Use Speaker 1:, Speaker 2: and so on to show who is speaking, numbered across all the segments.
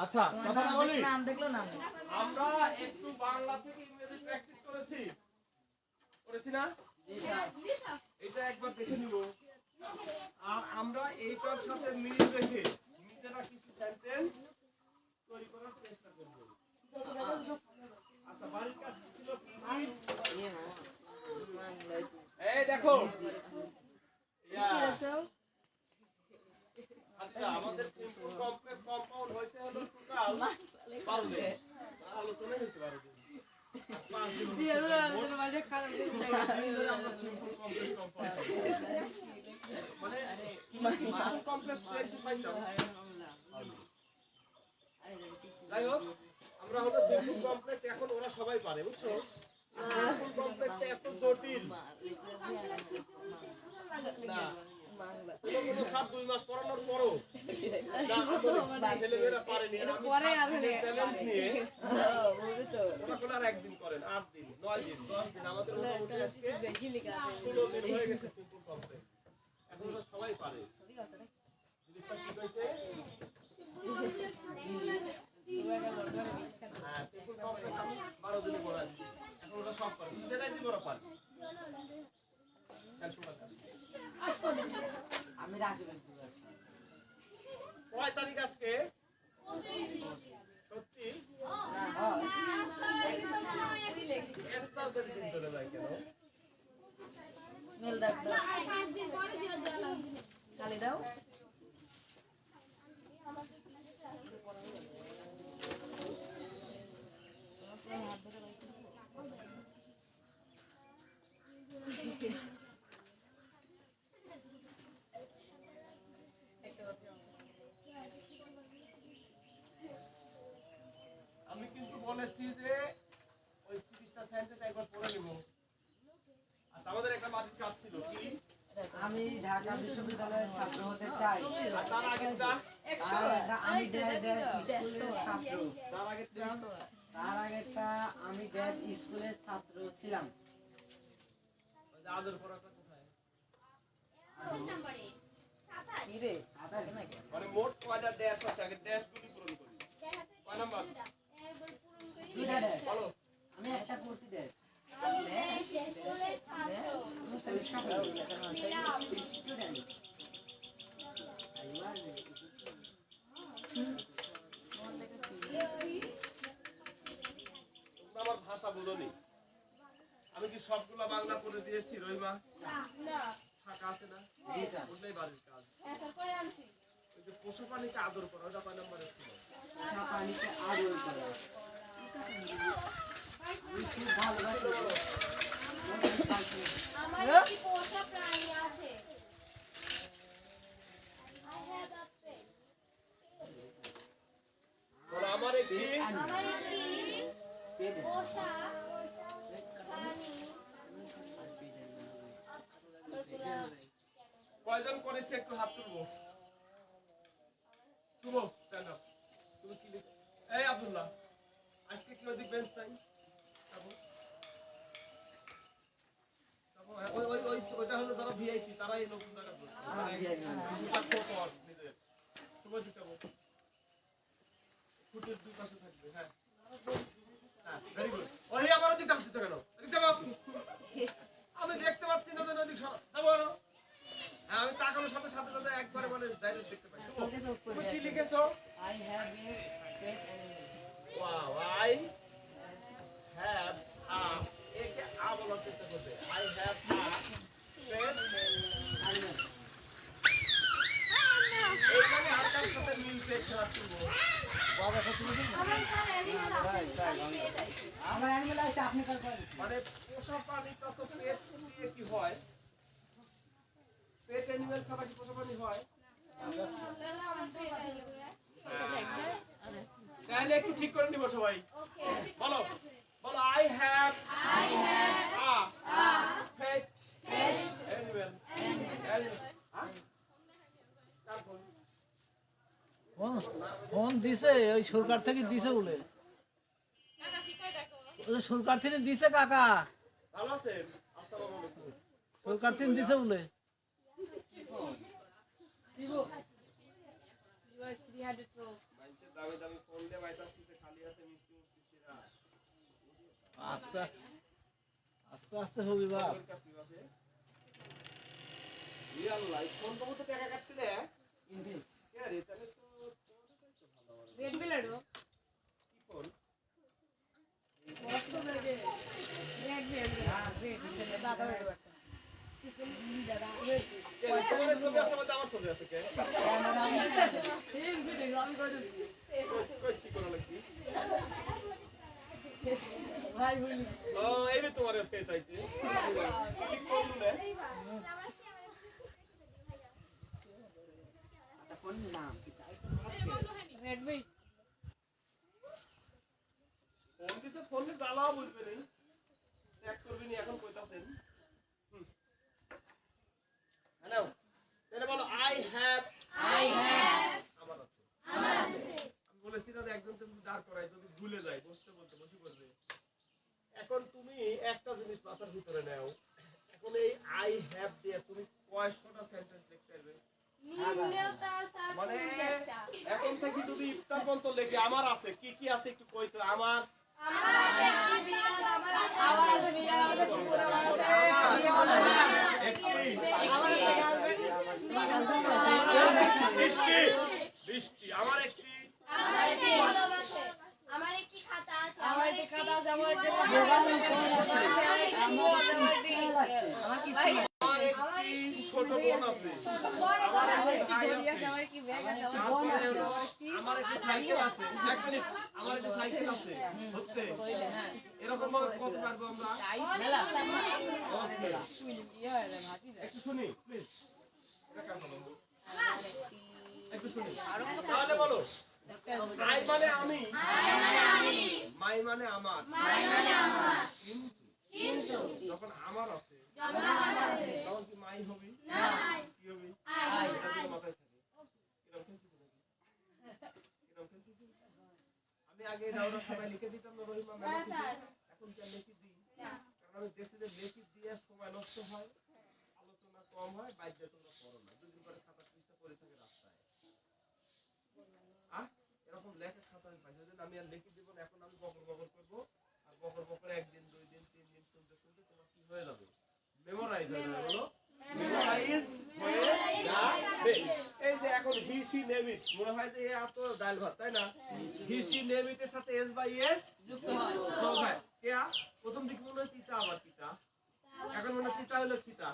Speaker 1: আচ্ছা কথা না বলি নাম দেখলো নাম আমরা একটু বাংলা থেকে ইংরেজি প্র্যাকটিস করেছি না এটা একবার দেখে নিব আর আমরা এইটার সাথে মিল রেখে নিজেরা কিছু সেন্টেন্স তৈরি করার চেষ্টা করব আচ্ছা বাড়ির কাজ ছিল এই দেখো আচ্ছা আমাদের সিম্পল কমপ্লেক্স কম্পাউন্ড হইছে হলো টোটাল 12 দিন আলোচনা হইছে 12 দিন 5 দিন দিয়ার আমাদের মাঝে খারাপ দিন আমরা সিম্পল কমপ্লেক্স কম্পাউন্ড মানে সিম্পল কমপ্লেক্স প্লেন পাইছো যাই হোক আমরা হলো সিম্পল কমপ্লেক্স এখন ওরা সবাই পারে বুঝছো সিম্পল কমপ্লেক্স এত জটিল না কোনো সাত 2 মাস পড়ানোর পরও ছেলেমেয়েরা পারেনি পরে চ্যালেঞ্জ নিয়ে ওরা কোনো আর একদিন করেন 8 দিন 9 দিন 10 দিন আমাদের মোটামুটি আজকে 16 দিন হয়ে গেছে সিম্পল কমপ্লেক্স এখন তো সবাই পারে জিনিসটা কি হয়েছে হ্যাঁ সিম্পল কমপ্লেক্স আমি 12 দিনে পড়া দিচ্ছি এখন ওরা সব পারে সেটাই দিব ওরা পারে আমি রাখি কয় তারিখ আজকে সত্যি মেল দাও খালি দাও আমি কিন্তু বলেছি যে ওই 30টা সেন্টেন্স একবার পড়ে নিব আচ্ছা আমাদের একটা বাড়ির কাজ ছিল কি
Speaker 2: আমি ঢাকা বিশ্ববিদ্যালয়ের ছাত্র হতে চাই
Speaker 1: আর তার আগেরটা
Speaker 2: আমি স্কুলের ছাত্র
Speaker 1: তার আগেরটা
Speaker 2: আমি স্কুলের ছাত্র ছিলাম
Speaker 1: আদর পড়াটা কোথায়
Speaker 3: কোন নম্বরে 27
Speaker 2: কি রে 27 নাকি
Speaker 1: মানে মোট কয়টা ড্যাশ আছে আগে ড্যাশগুলি পূরণ করি কয় নাম্বার
Speaker 2: দুইটা ড্যাশ
Speaker 1: বলো
Speaker 2: আমি একটা করছি ড্যাশ
Speaker 3: আমি স্কুলের ছাত্র
Speaker 2: স্টুডেন্ট
Speaker 1: আমার ভাষা বুঝনি আমি কি সবগুলা বাংলা করে দিয়েছি রহিমা
Speaker 3: না
Speaker 1: ফাঁকা আছে না
Speaker 2: জি স্যার
Speaker 1: বুঝলেই বাড়ির কাজ
Speaker 3: স্যার করে আনছি
Speaker 1: ওই যে পশু প্রাণীকে আদর করা ওটা কয় নম্বরে ছিল
Speaker 2: পানিতে আদর করা খুব ভালোবাসি
Speaker 3: আমার কি পোষা প্রাণী আছে I have a pet
Speaker 1: বলো আমার একটি
Speaker 3: পোষা প্রাণী
Speaker 1: কয়জন করেছে একটু হাত তুলবো শুভ স্ট্যান্ড আপ তুমি কি লিখ এই আব্দুল্লাহ আজকে কি ওদিক বেঞ্চ নাই ওই ওই ওই ওটা হলো যারা ভিআইপি তারা এই নতুন জায়গা শুভ দিতে ফুটের দুই পাশে থাকবে হ্যাঁ ভেরি গুড ওই আমারও দিতে পারছো কেন দিতে আমি দেখতে পাচ্ছি না নদী যাবো হ্যাঁ আমি তাকানোর সাথে সাথে সাথে একবারে মানে ডাইরেক্ট দেখতে পাই তুমি কি লিখেছো
Speaker 2: I have a pet animal.
Speaker 1: Wow I have a একে আ বলার চেষ্টা করবে I have a pet
Speaker 2: Animal.
Speaker 1: এইখানে আর কার সাথে মিল পেয়েছে রাখবো
Speaker 2: বাবা কত দিন
Speaker 3: আমার স্যার এদিকে আছে
Speaker 2: আমার অ্যানিমেল আছে আপনি কল করেন
Speaker 1: মানে পোষা প্রাণী কত পেট দিয়ে কি হয় পেট অ্যানিমেল ছাড়া কি পোষা প্রাণী হয় তাহলে একটু ঠিক করে নিব সবাই বলো বলো I have a pet animal হ্যাঁ তারপর
Speaker 4: ফোন দিছে ওই সরকার থেকে দিছে বলে ওই সরকার থেকে দিছে কাকা
Speaker 1: ভালো আছেন? আসসালামু আলাইকুম।
Speaker 4: সরকার থেকে দিছে বলে
Speaker 1: মানুষের দামি দামি ফোন দিয়ে বাইতাছে খালি হাতে মিষ্টি মুষ্টি না।
Speaker 4: আস্তে আস্তে আস্তে হবি বাপ
Speaker 1: সরকার কি আছে? রিয়াল লাইফ ফোন তো মতো টাকা কাটছিলে?
Speaker 2: ইনভেস্ট
Speaker 1: কে রে তাহলে তো তোমাদেরটাই তো ভালো হবে।
Speaker 5: রেড বিলাডো
Speaker 1: কি ফোন?
Speaker 5: বক্স লাগে রেড রেড দাদা রেড একটা কিছু দাদা রেড
Speaker 1: কে তোমার ছবি আসে মধ্যে আমার ছবি আসে কে?
Speaker 5: তিন ভিডিও আমি করে দিই
Speaker 1: কই কি করা লাগবে?
Speaker 5: ভাই বলি
Speaker 1: ও এই যে তোমার ফেস আইছে। ক্লিক করলু না?
Speaker 2: আচ্ছা কোন নাম কি তাই
Speaker 5: রেড ভাই
Speaker 1: ফোন দিছে ফোনে জ্বালাও বুঝবে নি। ট্যাগ করবি নি এখন কইতাছেন। হ্যালো। তাহলে বলো আই হ্যাভ আমার আছে। আমি বলেছি না যে একজন তুমি দাঁড় করাই যদি ভুলে যায় বসতে বলতে বসে পড়বে। এখন তুমি একটা জিনিস মাথার ভিতরে নাও। এখন এই আই হ্যাভ দিয়ে তুমি কয়শটা সেন্টেন্স লিখতে পারবে?
Speaker 3: নিম্নেও তার স্যার
Speaker 1: মানে
Speaker 3: 50টা।
Speaker 1: এখন থেকে যদি ইফতার পর্যন্ত লেখে আমার আছে কি কি আছে একটু কই তো আমার
Speaker 3: আমার আছে একটি বিড়াল, আমার আছে
Speaker 5: আমার আছে বিড়াল আমাদের কুকুর আমার আছে
Speaker 1: বৃষ্টি বৃষ্টি আমার একটি
Speaker 3: আমার একটি কলম আছে, আমার একটি খাতা আছে,
Speaker 5: আমার একটি খাতা আছে আমার একটি
Speaker 2: আমার কি
Speaker 1: আমার একটি ছোট বোন আছে
Speaker 3: বড় বড় আছে।
Speaker 1: ভাই
Speaker 5: ঘড়ি আছে
Speaker 1: আছে
Speaker 5: আমার কি ব্যাগ আছে আমার
Speaker 2: ফোন আছে
Speaker 1: আমার একটা সাইকেল আছে এক মিনিট আমার একটা সাইকেল আছে হচ্ছে এরকম ভাবে কত পারবো আমরা একটু শুনি প্লিজ একটু শুনি তাহলে বলো আই মানে আমি মাই মানে আমার কিন্তু যখন আমার আছে তখন কি মাই হবে কি হবে এটা দিকে মাথায় থাকে কিরকম খেলতেছে নাকি? কিরকম খেলতেছে? আমি আগে ডাউরা খাতায় লিখে দিতাম না রহিমা ম্যাম এখন কি আর লিখে দিই কারণ আমি দেশে যে লিখে দিয়ে সময় নষ্ট হয় আলোচনা কম হয় বাইরে তোমরা পড়ো না দুদিন পরে খাতা পৃষ্ঠা পড়ে থাকে রাস্তায় এরকম লেখা খাতা আমি পাইছি ওই জন্য আমি আর লিখে দিব না এখন আমি বকর বকর করবো আর বকর বকর একদিন দুই দিন তিন দিন শুনতে শুনতে তোমার কি হয়ে যাবে মেমোরাইজ হয়ে যাবে বলো মেমোরাইজ হয়ে যাবে এই যে এখন হি সি নেম ইট মনে হয় যে এত ডাল ভাত তাই না হি সি নেম ইট এর সাথে এস বাই এস যুক্ত হয় সো ভাই কে প্রথম দিকে মনে হয় চিতা আবার কিতা এখন মনে হয় চিতা হলো কিতা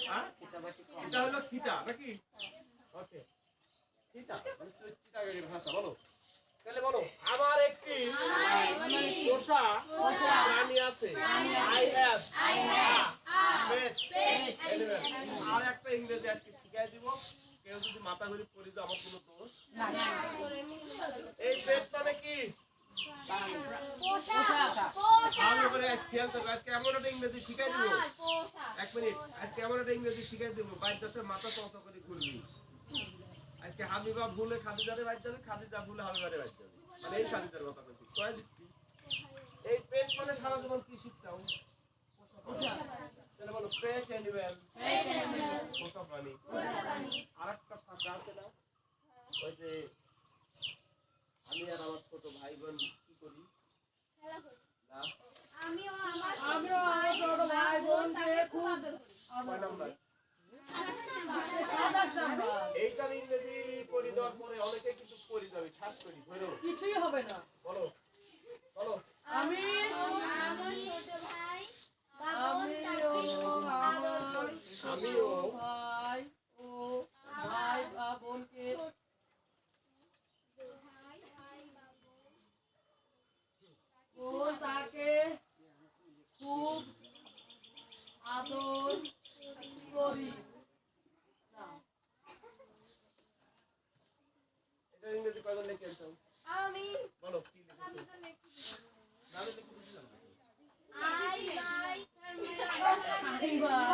Speaker 1: হ্যাঁ কিতা হলো কিতা নাকি ওকে কিতা চিতা গের ভাষা বলো তাহলে বলো আমার একটি পোষা প্রাণী আছে আই হ্যাভ পেট আর একটা ইংরেজি আজকে শিখাই দিব কেউ যদি মাথা ঘুরি পড়ি তো আমার কোনো দোষ এই পেট মানে কি
Speaker 3: পোষা
Speaker 1: ভালো করে আজকে খেয়াল করবে আজকে এমন একটা ইংরেজি শিখাই দিব
Speaker 3: পোষা
Speaker 1: এক মিনিট আজকে এমন একটা ইংরেজি শিখাই দিব বাইর দেশের মাথা চর্চা করে ঘুরবি আজকে হাবিবা ভুলে খাদিজারে বাইর যাবে খাদিজা ভুলে হাবিবারে বাইর যাবে মানে এই খাদিজার কথা বলছি কয় দিচ্ছি এই পেট মানে সারা জীবন কি শিখছাও তাহলে বলো পেট অ্যানিমেল পোষা প্রাণী আরেকটা ফাঁকা আছে না ওই যে আমি আর আমার ছোট ভাই বোন কি করি না
Speaker 3: আমিও আমার
Speaker 5: ছোট ভাই বোনকে খুব
Speaker 1: কয় নাম্বার
Speaker 5: 27 নাম্বার
Speaker 1: এইটার ইংরেজি পড়ি দেওয়ার পরে অনেকে কিন্তু পড়ি যাবে শ্বাস করি ধরো
Speaker 5: কিছুই হবে না
Speaker 1: বলো বলো
Speaker 5: আমি
Speaker 3: আমার ছোট ভাই বাবন
Speaker 1: আমিও
Speaker 5: ভাই ও ভাই বা বোনকে ও তাকে খুব আদর করি
Speaker 1: এটা ইংরেজি কয়জন লিখে আনছো
Speaker 3: আমি
Speaker 1: বলো কি লিখেছো নামে লিখে দিলাম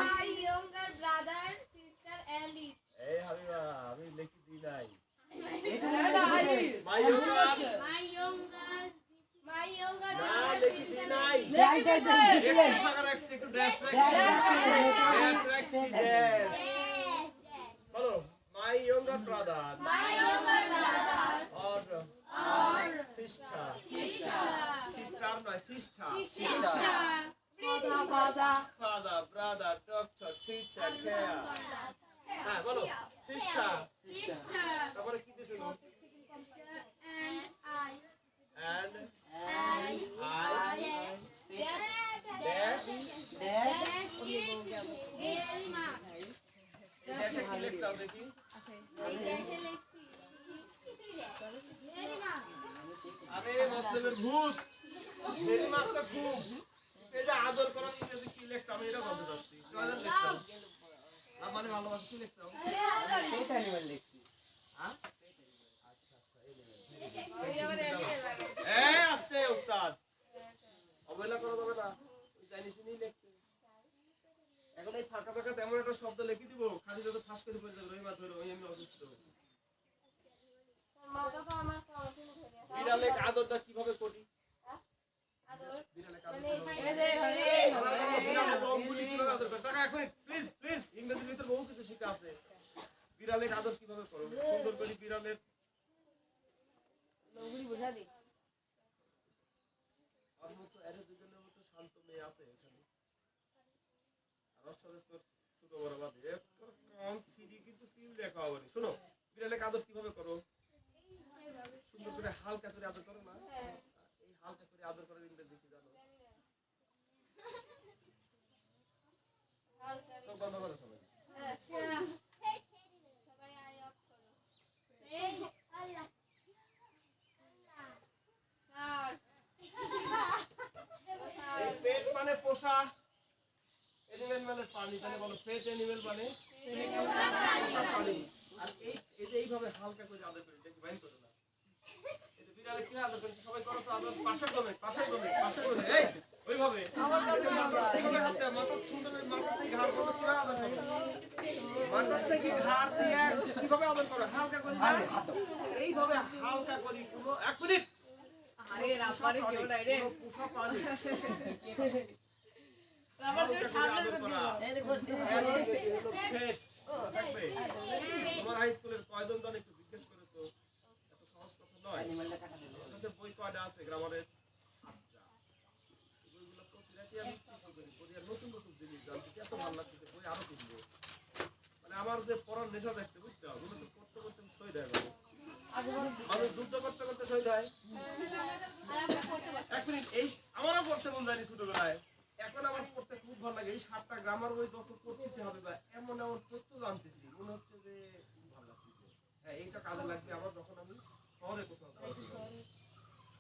Speaker 3: my younger brother, sister and it.
Speaker 1: এই হাবিবা আমি লিখে দিই নাই
Speaker 2: এখানে
Speaker 1: নাই
Speaker 2: দিছিলেন
Speaker 1: একটু ফাঁকা রাখছি একটু ড্যাশ রাখছি ড্যাশ বলো মাই younger brother or sister নয় sister father brother doctor teacher care হ্যাঁ বলো sister তারপরে কি দিছিল and I dash ড্যাশে কি লেখছাও দেখি আরে মতলবের ভূত ভেরি মাছ তো খুব এই যে আদর করার ইংরেজি কি লেখছাও আমি এটা বলতে চাচ্ছি কয়জন লেখছাও না মানে ভালোবাসা কি লেখছাও
Speaker 2: সেইটা নিয়ে লিখছি
Speaker 1: হ্যাঁ আস্তে উস্তাদ অবহেলা করা যাবে না ওই জানি শুনি লেখছে এখন এই ফাঁকা ফাঁকা তেমন একটা শব্দ লিখে দিব খালি যত ফাঁস করে পড়ে যাবে রবিবার ধরে ওই আমি অসুস্থ বিড়ালে আদরটা কিভাবে করি বিড়ালে রঙগুলি কিভাবে আদর করে টাকা এখন প্লিজ প্লিজ ইংরেজির ভিতর বহু কিছু শেখা আছে বিড়ালে আদর কিভাবে করো সুন্দর করে বিড়ালের আর মতো এর দুজনের মতো শান্ত মেয়ে আছে এখানে আর অষ্টদের তো ছোট বড় বাদে কম সিডি কিন্তু সিল লেখা হবে শোনো বিড়ালে আদর কিভাবে করো সুন্দর করে হালকা করে আদর করো না এই হালকা করে আদর করার ইংরেজি কি জানো সব বন্ধ করো সবাই এই পেট মানে পোষা এনিমেল মানে পানি তাহলে বলো পেট এনিমেল মানে পোষা পানি আর এই যে এইভাবে হালকা করে আদর করে দেখি বাইন করে না এটা বিড়ালে কি আদর করে সবাই করো তো আদর পাশের দমে এই ওইভাবে এইভাবে হাতে মাথা সুন্দর মাথা থেকে ঘাড় করো কি আদর করো মাথা থেকে ঘাড় দিয়ে কিভাবে আদর করো হালকা করে এইভাবে হালকা করে পুরো 1 মিনিট
Speaker 5: আরে রাপারে কেউ নাই রে
Speaker 1: পোষা পানি
Speaker 5: রাপার তুমি সামনে
Speaker 2: এই দেখো
Speaker 1: তোমার হাই স্কুলের কয়জন জানে একটু জিজ্ঞেস করে তো এত সহজ কথা নয়
Speaker 2: অ্যানিমালটা কাটা দিল
Speaker 1: কাছে বই কয়টা আছে গ্রামারের আচ্ছা বইগুলো প্রতিরাতে আমি কি করি পড়ি আর নতুন নতুন জিনিস জানতে এত ভালো লাগতেছে বই আরো কিনবো মানে আমার যে পড়ার নেশা দেখতে বুঝছো ওগুলো তো করতে করতে শহীদ হয়ে গেল মানুষ যুদ্ধ করতে করতে শহীদ হয় 1 মিনিট এই আমারও পড়তে মন জানি ছোটবেলায় এখন আমার পড়তে খুব ভালো লাগে এই 7টা গ্রামার বই যত পড়তেছে হবে বা এমন এমন তথ্য জানতেছি মনে হচ্ছে যে খুব ভালো লাগতেছে হ্যাঁ এইটা কাজে লাগবে আবার যখন আমি শহরে কোথাও পড়াবো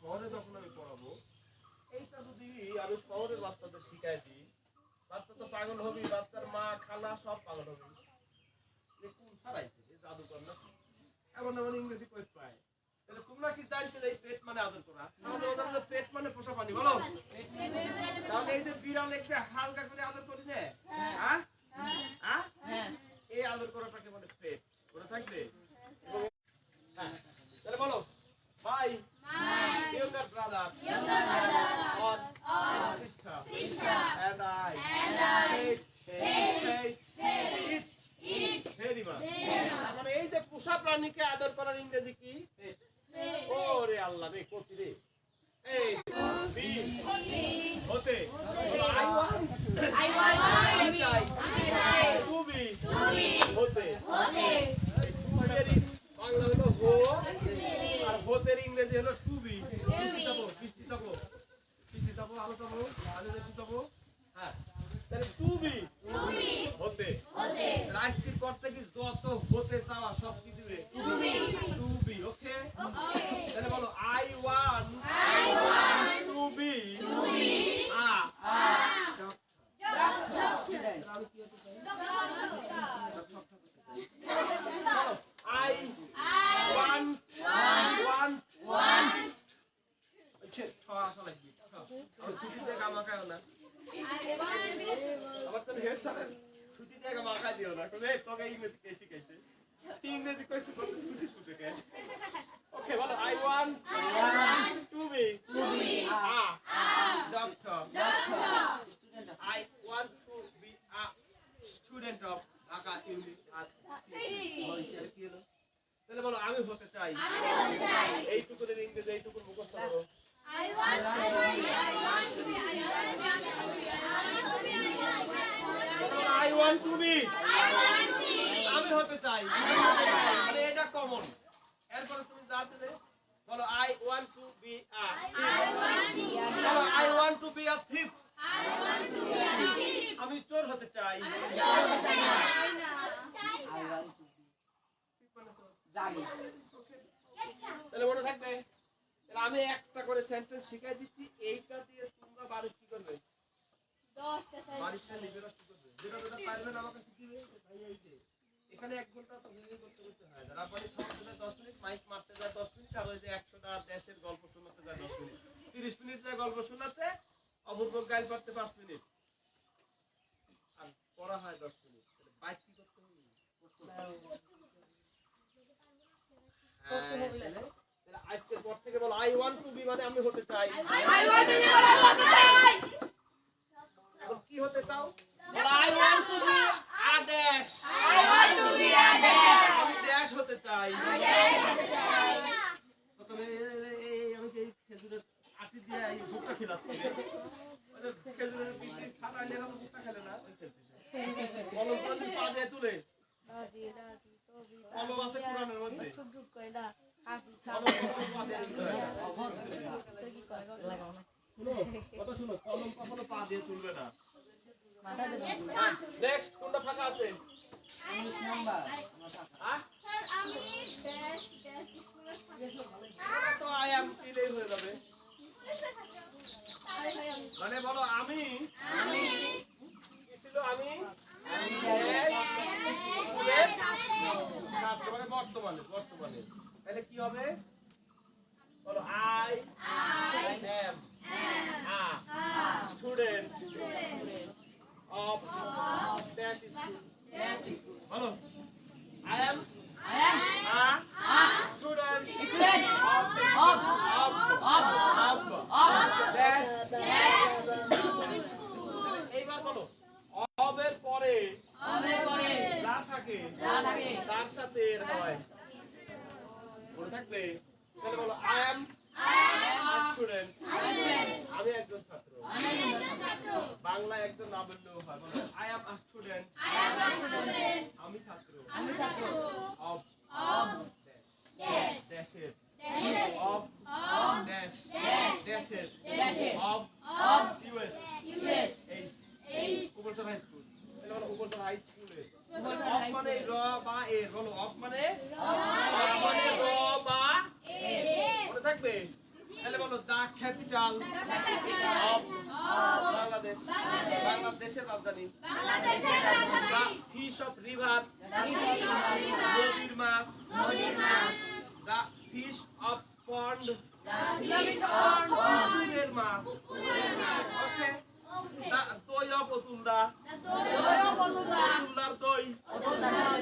Speaker 1: শহরে যখন আমি পড়াবো এইটা যদি আমি শহরের বাচ্চাদের শিখাই দিই বাচ্চা তো পাগল হবে বাচ্চার মা খালা সব পাগল হবে কোন ছাড়াইছে এই জাদুকর না এমন এমন ইংরেজি কই পায় তাহলে তোমরা কি জানতে এই পেট মানে আদর করা তাহলে ওদের পেট মানে পোষা পানি বলো তাহলে এই যে বিড়াল একটা হালকা করে আদর করি না হ্যাঁ হ্যাঁ এই আদর করাটাকে বলে পেট ওটা থাকবে হ্যাঁ তাহলে বলো ভাই younger brother or sister and I hate it very much মানে এই যে পোষা প্রাণীকে আদর করার ইংরেজি কি ওরে আল্লাহ রে কপি রে এই বিস হতে I want আমি চাই তুমি হতে বাংলা হলো হো আর হতের ইংরেজি হলো টু বি কিস্তি যাবো আলো যাবো একটু যাবো হ্যাঁ তাহলে টু বি হতে রাইসির করতে কি যত হতে চাওয়া সব কি দিবে টু বি ওকে তাহলে বলো I want to be I want আবার তো হেড স্যার ছুটি দিয়ে মাখা দিও না কবে তোকে ইংরেজি কে শিখাইছে ইংরেজি কইছে কত ছুটি ছুটি কে ওকে বলো I want to be a doctor Dhaka university কি হলো তাহলে বলো আমি হতে চাই এইটুকুর ইংরেজি এইটুকুর মুখস্থ করো I want to be আমি হতে চাই মানে এটা কমন এরপরে তুমি যা দেবে বলো I want to be a বলো I want to be a thief আমি চোর হতে চাই তাহলে মনে থাকবে তাহলে আমি একটা করে সেন্টেন্স শিখাই দিচ্ছি এইটা দিয়ে তোমরা বাড়ি কি করবে
Speaker 3: 10টা
Speaker 1: বাড়িতে নিজেরা কি করবে যেটা যেটা পারবেন আমার কাছে দিবে ভাই এই যে এখানে 1 ঘন্টা তো ভিডিও করতে হয় যারা বাড়ি থাকতে যায় 10 মিনিট মাইক মারতে যায় 10 মিনিট আর ওই যে 100টা দেশের গল্প শোনাতে যায় 10 মিনিট 30 মিনিট যায় গল্প শোনাতে অপূর্ব গাইল করতে 5 মিনিট আর পড়া হয় 10 মিনিট তাহলে বাইক কি করতে হবে তাহলে আজকের পর থেকে বলো আই ওয়ান্ট টু বি মানে আমি হতে চাই এখন কি হতে চাও I want to be a dash. আমি ড্যাশ হতে চাই প্রথমে আমি কি খেজুরের আটি দিয়ে এই ভুট্টা খেলাচ্ছি ওই খেজুরের বিচি খাটা নিয়ে আমি ভুট্টা খেলে না ওই খেলতেছে কলম করে পা দিয়ে তুলে কলম আছে কোরআনের মধ্যে কথা শুনো কলম কখনো পা দিয়ে তুলবে না নেক্সট কোনটা ফাঁকা আছে
Speaker 2: 19 নাম্বার
Speaker 3: স্যার আমি ড্যাশ ড্যাশ স্কুলের
Speaker 1: তো আই এম দিলেই হয়ে যাবে মানে বলো আমি কি ছিল আমি স্কুলের ছাত্র মানে বর্তমানে তাহলে কি হবে বলো I am a student of that school. Hello. I am a student of that এইবার বলো অবের পরে যা থাকে তার সাথে এর হয় মনে থাকবে তাহলে বলো I am a student আমি একজন ছাত্র বাংলা একজন না বললেও হয় বলো I am a student আমি ছাত্র of দেশের of দেশের of US উপরচর হাই স্কুল তাহলে বলো উপরচর হাই স্কুলে of মানে র বা এর বলো of মানে র বা মনে থাকবে তাহলে বলো দা ক্যাপিটাল অফ বাংলাদেশ বাংলাদেশের রাজধানী দা ফিশ অফ রিভার নদীর মাছ দা ফিশ অফ পন্ড পুকুরের মাছ ওকে দা দই অফ অতুলদা অতুলদার দই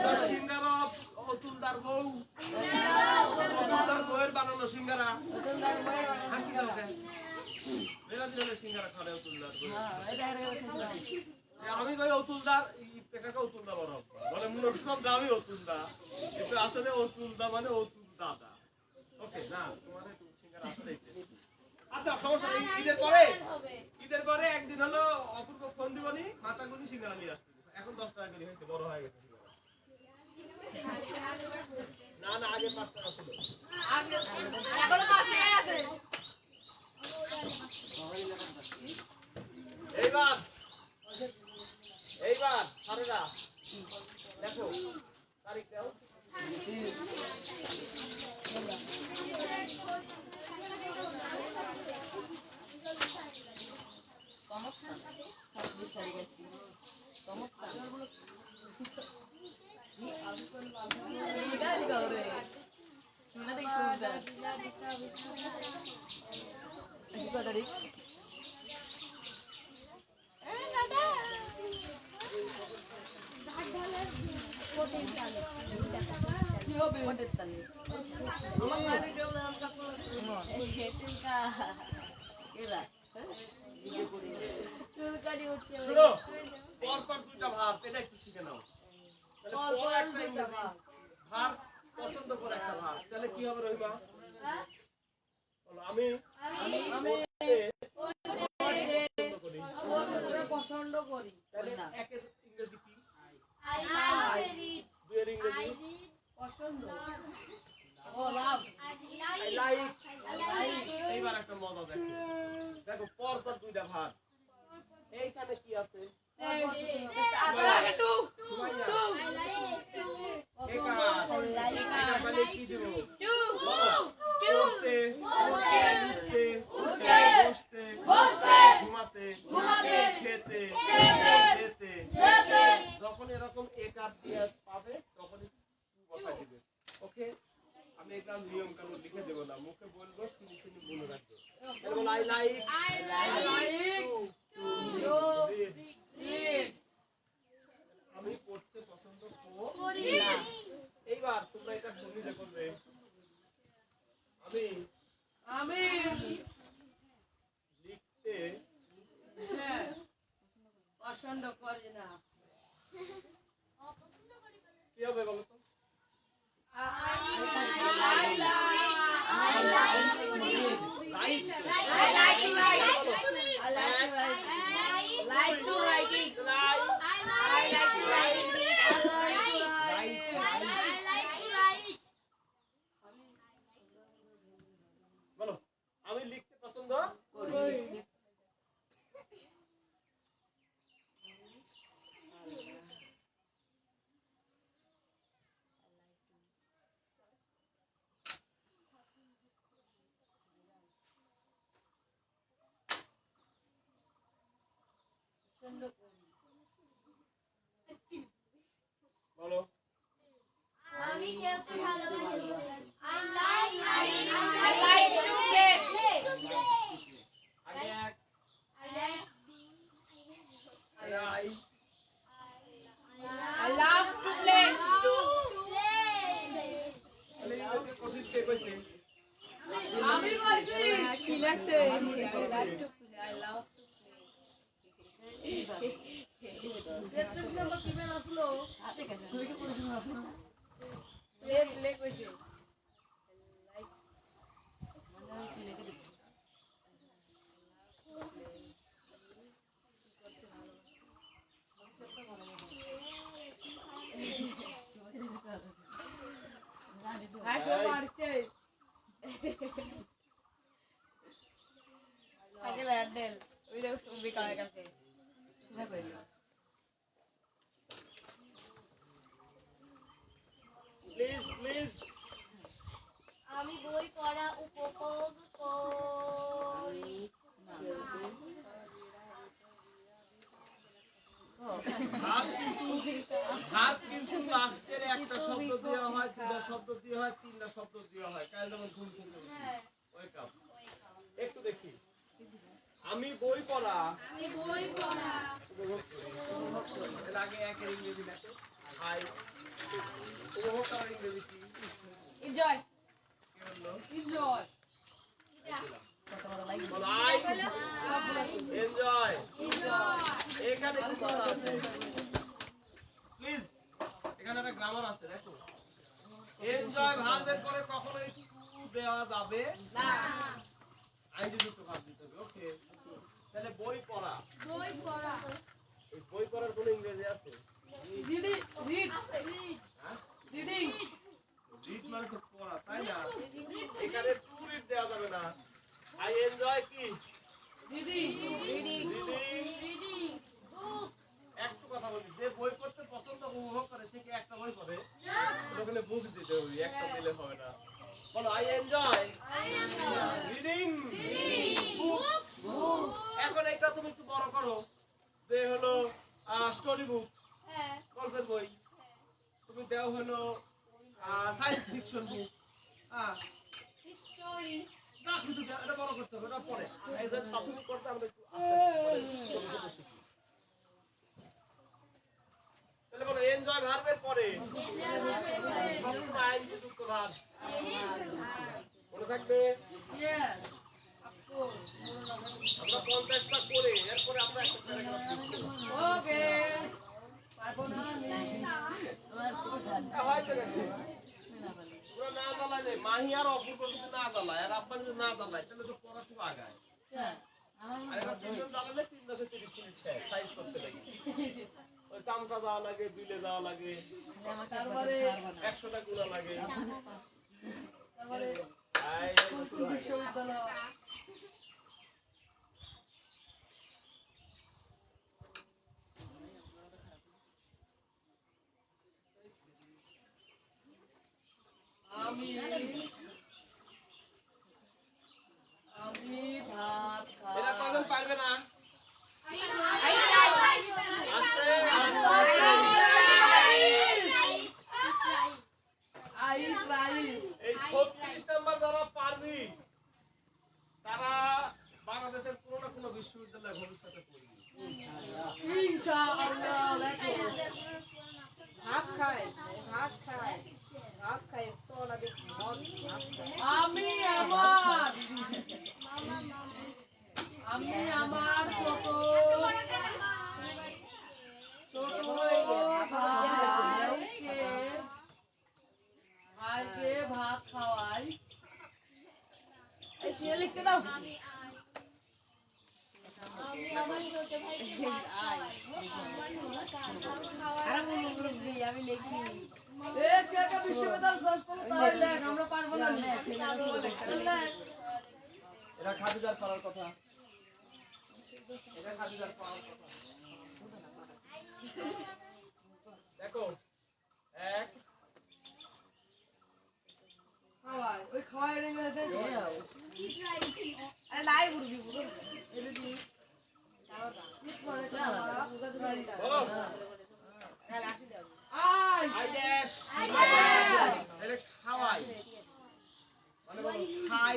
Speaker 1: দা সিঙ্গার অফ অতুলদার বউ অতুলদার বউয়ের বানানো সিঙ্গারা হাসি খাওয়া সিঙ্গারা খাওয়া অতুলদার আমি কই অতুলদার পেকাকে অতুলদা বড় মানে মনে সব দামি অতুলদা কিন্তু আসলে অতুলদা মানে অতুল দাদা ওকে না তোমার সিঙ্গারা আসলে আচ্ছা সমস্যা নেই ঈদের পরে একদিন হলো অপূর্ব ফোন দিবনি মাথাগুলি সিঙ্গারা নিয়ে আসতে এখন 10 টাকা করে হয়েছে বড় হয়ে গেছে না না আগে 5 টাকা ছিল
Speaker 3: এখনো 5 টাকাই আছে
Speaker 1: এইবার সারেরা দেখো তারিখ দাও শুনো পরপর দুইটা ভাব এটা একটু শিখে নাও তাহলে পর একটা ইংরেজি ভার পছন্দ করে একটা ভার, তাহলে কি হবে রহিমা?
Speaker 3: হ্যাঁ?
Speaker 1: বলো আমি
Speaker 5: আমি
Speaker 1: পছন্দ করি।
Speaker 5: পছন্দ করি
Speaker 1: তাহলে একের ইংরেজি কি?
Speaker 3: I read.
Speaker 1: দুইয়ের ইংরেজি
Speaker 5: পছন্দ ও লাভ
Speaker 1: I like। এইবার একটা মজা দেখো, দেখো পর পর দুইটা ভার, এইখানে কি আছে? সুমাইয়া, একার মানে কি দিব? পড়তে, উঠতে, বসতে, ঘুমাতে, খেতে, যেতে। যখন এরকম একার দিয়ে পাবে তখনই বসাই দিবে। ওকে, আমি এগুলা নিয়ম কানুন লিখে দেবো না, মুখে বলবো, শুনি শুনি মনে রাখবো। যেমন I like to read। আমি পড়তে পছন্দ করি না। এইবার তোমরা এটা নিজে করবে। আমি
Speaker 5: আমি
Speaker 1: লিখতে
Speaker 5: পছন্দ করি না
Speaker 1: কি হবে বলো তো? রাইট।
Speaker 5: like to writing
Speaker 1: বলো আমি লিখতে পছন্দ
Speaker 5: করি
Speaker 1: বলো
Speaker 3: আমি খেলতে ভালোবাসি। I
Speaker 5: like to play
Speaker 1: আগে এক
Speaker 5: I love to play
Speaker 1: তাহলে ইংরেজি কঠিন কে কইছে?
Speaker 5: আমি কইছি কি লাগছে I love দেখতে কি আমরা কি বের আসলো হাতে কেন প্লে কইছে হাসো মারছে আগে ল্যান্ডেল ওইটা তুমি কার কাছে শুনে কইলো
Speaker 1: প্লিজ
Speaker 3: আমি বই পড়া উপভোগ করি।
Speaker 1: ভার্ব কিন্তু লাস্টের একটা শব্দ দেওয়া হয়, দুটা শব্দ দেওয়া হয়, তিনটা শব্দ দেওয়া হয়। কাল যেমন ঘুম থেকে উঠি,
Speaker 3: হ্যাঁ,
Speaker 1: wake up। একটু দেখি, আমি বই পড়া উপভোগ করি। এর আগে একের ইংরেজি লেখো আই। উপভোগ করার ইংরেজি কি?
Speaker 5: এনজয়
Speaker 1: কি বললো?
Speaker 5: এনজয়
Speaker 1: বলো আই এনজয়। এখানে কি কথা আছে? প্লিজ, এখানে একটা গ্রামার আছে, দেখো। এনজয় ভার্বের পরে কখনো টু দেওয়া যাবে
Speaker 5: না
Speaker 1: আইনযুক্ত ভার্ব দিতে হবে। ওকে, তাহলে বই পড়া, এই বই পড়ার কোনো ইংরেজি আছে?
Speaker 5: রিডিং রিড
Speaker 1: হ্যাঁ,
Speaker 5: রিডিং
Speaker 1: রিড মানে তো পড়া, তাই না? এখানে টু রিড দেওয়া যাবে না। আই এনজয় কি?
Speaker 5: Reading
Speaker 1: reading. একটু কথা বলি, যে বই পড়তে পছন্দ উপভোগ করে সে কি একটা বই পড়ে? ওখানে বুকস দিতে হবে, একটা দিলে হবে না। বলো আই এনজয় রিডিং বুকস। এখন এটা তুমি একটু বড় করো, যে হলো স্টোরি বুক,
Speaker 3: হ্যাঁ,
Speaker 1: গল্পের বই। তুমি দেও হলো সায়েন্স ফিকশন বুক। হ্যাঁ,
Speaker 3: স্টোরি।
Speaker 1: না কিছু দেও, এটা বড় করতে হবে, এটা পরে। এই যে প্রাথমিক করতে আমরা একটু আস্তে আস্তে শিখি। তাহলে বলো এনজয় ভার্বের পরে আইনযুক্ত ভার্ব মনে থাকবে।
Speaker 5: ইয়েস অফ কোর্স
Speaker 1: আমরা 50টা করে এরপরে আমরা একটা প্যারাগ্রাফ লিখব।
Speaker 5: ওকে পারবো না
Speaker 1: রাব্বানি যদি না জ্বালায় তাহলে তো পড়া খুব আগায়।
Speaker 5: হ্যাঁ, আমার
Speaker 1: আর এবার 3 জন জ্বালালে 3 মাসে 30 মিনিট শেষ, সাইজ করতে লাগে। ওই চামচা যাওয়া লাগে, বিলে যাওয়া লাগে,
Speaker 5: তারপরে
Speaker 1: 100টা গুণা লাগে।
Speaker 5: তারপরে
Speaker 1: এই
Speaker 5: ফুলপুর বিশ্ববিদ্যালয় আমি আমি ভাত
Speaker 1: এরা
Speaker 5: খাই
Speaker 1: কয়জন পারবে না?
Speaker 3: আই
Speaker 1: আস্তে
Speaker 5: আইস রাইস
Speaker 1: এই 36 নাম্বার যারা পারবি তারা বাংলাদেশের কোনো না কোনো বিশ্ববিদ্যালয়ে ভবিষ্যতে পড়বে।
Speaker 5: ইনশাআল্লাহ লেখো ভাত খাই ভাত খাই ভাত খাই তো না দেখি আমি আমার ছোট ভাইকে ভাত খাওয়াই এই সিরিয়াল লিখতে দাও
Speaker 3: আমি আমার ছোট ভাইকে ভাত খাওয়াই আমি লিখি
Speaker 5: এ কে কে বিশ্ববিদ্যালয় শেষ করতে তাই লেখ আমরা পারবো না লেখ
Speaker 1: এরা খাদিজার পারার কথা। এটা খাদিজার পারার কথা। দেখো 1
Speaker 5: খাওয়াই ওই খাওয়াই রে দে
Speaker 3: আরে লাই করবি
Speaker 5: এটা দি
Speaker 1: বলো
Speaker 5: আই
Speaker 1: আই ড্যাশ এটা খাওয়াই মানে বলো খাই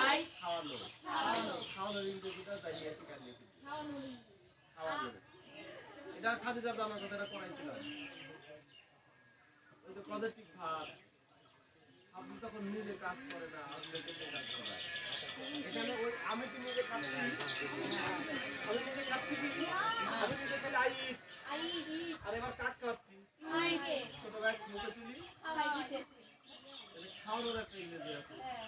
Speaker 5: আই
Speaker 1: খাওয়ানো খাওয়ানোর ইংরেজিটা জানিয়ে শিকার লিখি খাওয়ানো এটা খাদিজার দামের কথাটা পড়াইছিলাম। ওই তো পজিটিভ ভাব আপনি তখন নিজে কাজ করে না আপনি নিজে কাজ করায় এখানে ওই আমি তো নিজে খাচ্ছি আমি নিজে খাচ্ছি কি আমি নিজে খেলে
Speaker 3: আই
Speaker 1: আর এবার কাক খাচ্ছি
Speaker 3: আইকে
Speaker 1: ছোট ভাই মুখে তুলি
Speaker 3: খাওয়াই দিতেছি
Speaker 1: এটা খাওয়ানোর একটা ইংরেজি আছে
Speaker 3: হ্যাঁ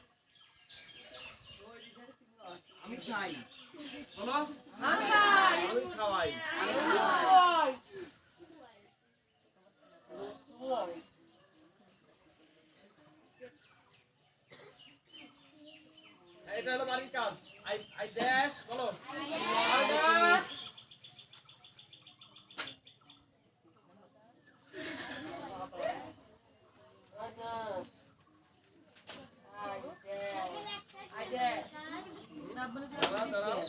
Speaker 1: আমি খাই বলো
Speaker 5: আমি খাই
Speaker 1: আমি খাওয়াই
Speaker 5: আমি খাই
Speaker 1: এটা হলো বাড়ির কাজ আই আই ড্যাশ বলো
Speaker 5: আই ড্যাশ
Speaker 1: দাঁড়াও দাঁড়াও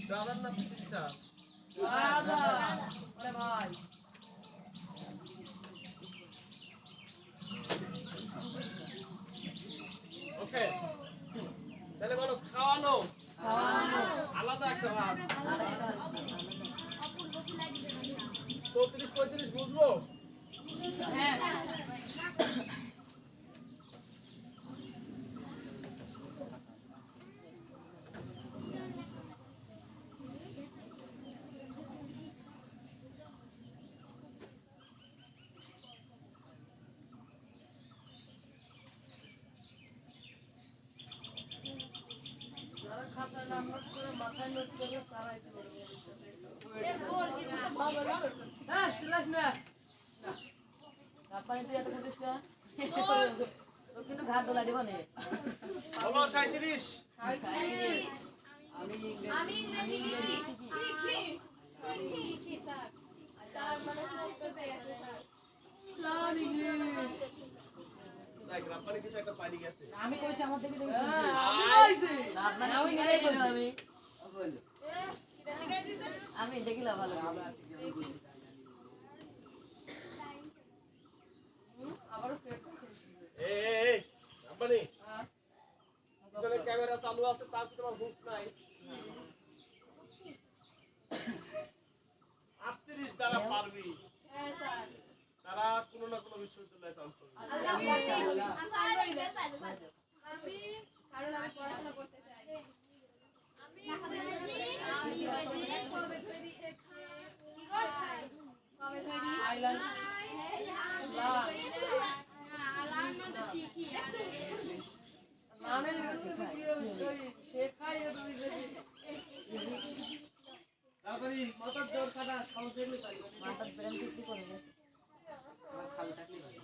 Speaker 1: ব্রাদার না সিস্টার
Speaker 5: ভাই
Speaker 1: ওকে তাহলে বলো খাওয়ানো আলাদা একটা ভাব 34 35 বুঝবো
Speaker 5: যারা খাতা নাম্বার করে মাথায় নোট করে তারাই তো হ্যাঁ শুনলাস না আপনি তুই এত খাতিস না তো কিন্তু ঘাট দোলা দিব না
Speaker 1: বলো 37
Speaker 3: আমি ইংরেজি লিখি শিখি স্যার স্যার মানে সব পেয়েছে স্যার
Speaker 5: লার্ন ইংলিশ
Speaker 1: দেখ রাব্বানি কিন্তু একটা পানি গেছে
Speaker 2: আমি কইছি আমার থেকে দেখি
Speaker 5: আমি কইছি
Speaker 2: মানে
Speaker 5: আমি নিজেই বলছি আমি
Speaker 3: কিটা শিখাই দিতে
Speaker 5: আমি দেখিলা ভালো আবার সেট
Speaker 1: এই রাব্বানি পিছনে ক্যামেরা চালু আছে তার কি তোমার হুঁশ নাই 38 দ্বারা পারবি
Speaker 3: হ্যাঁ স্যার
Speaker 1: তারা কোনো না কোনো বিশ্ববিদ্যালয়ে চান্স পাবে
Speaker 3: আল্লাহ আমি পারবো কারণ আমি পড়াশোনা করতে চাই আমি কবে তৈরি
Speaker 5: আইল্যান্ড নামে শেখাই
Speaker 1: তাড়াতাড়ি
Speaker 5: মাথার জোর কাটা সমুদ্রের
Speaker 2: মাথার ব্রেন ঠিক করে গেছে খালি থাকলেই ভালো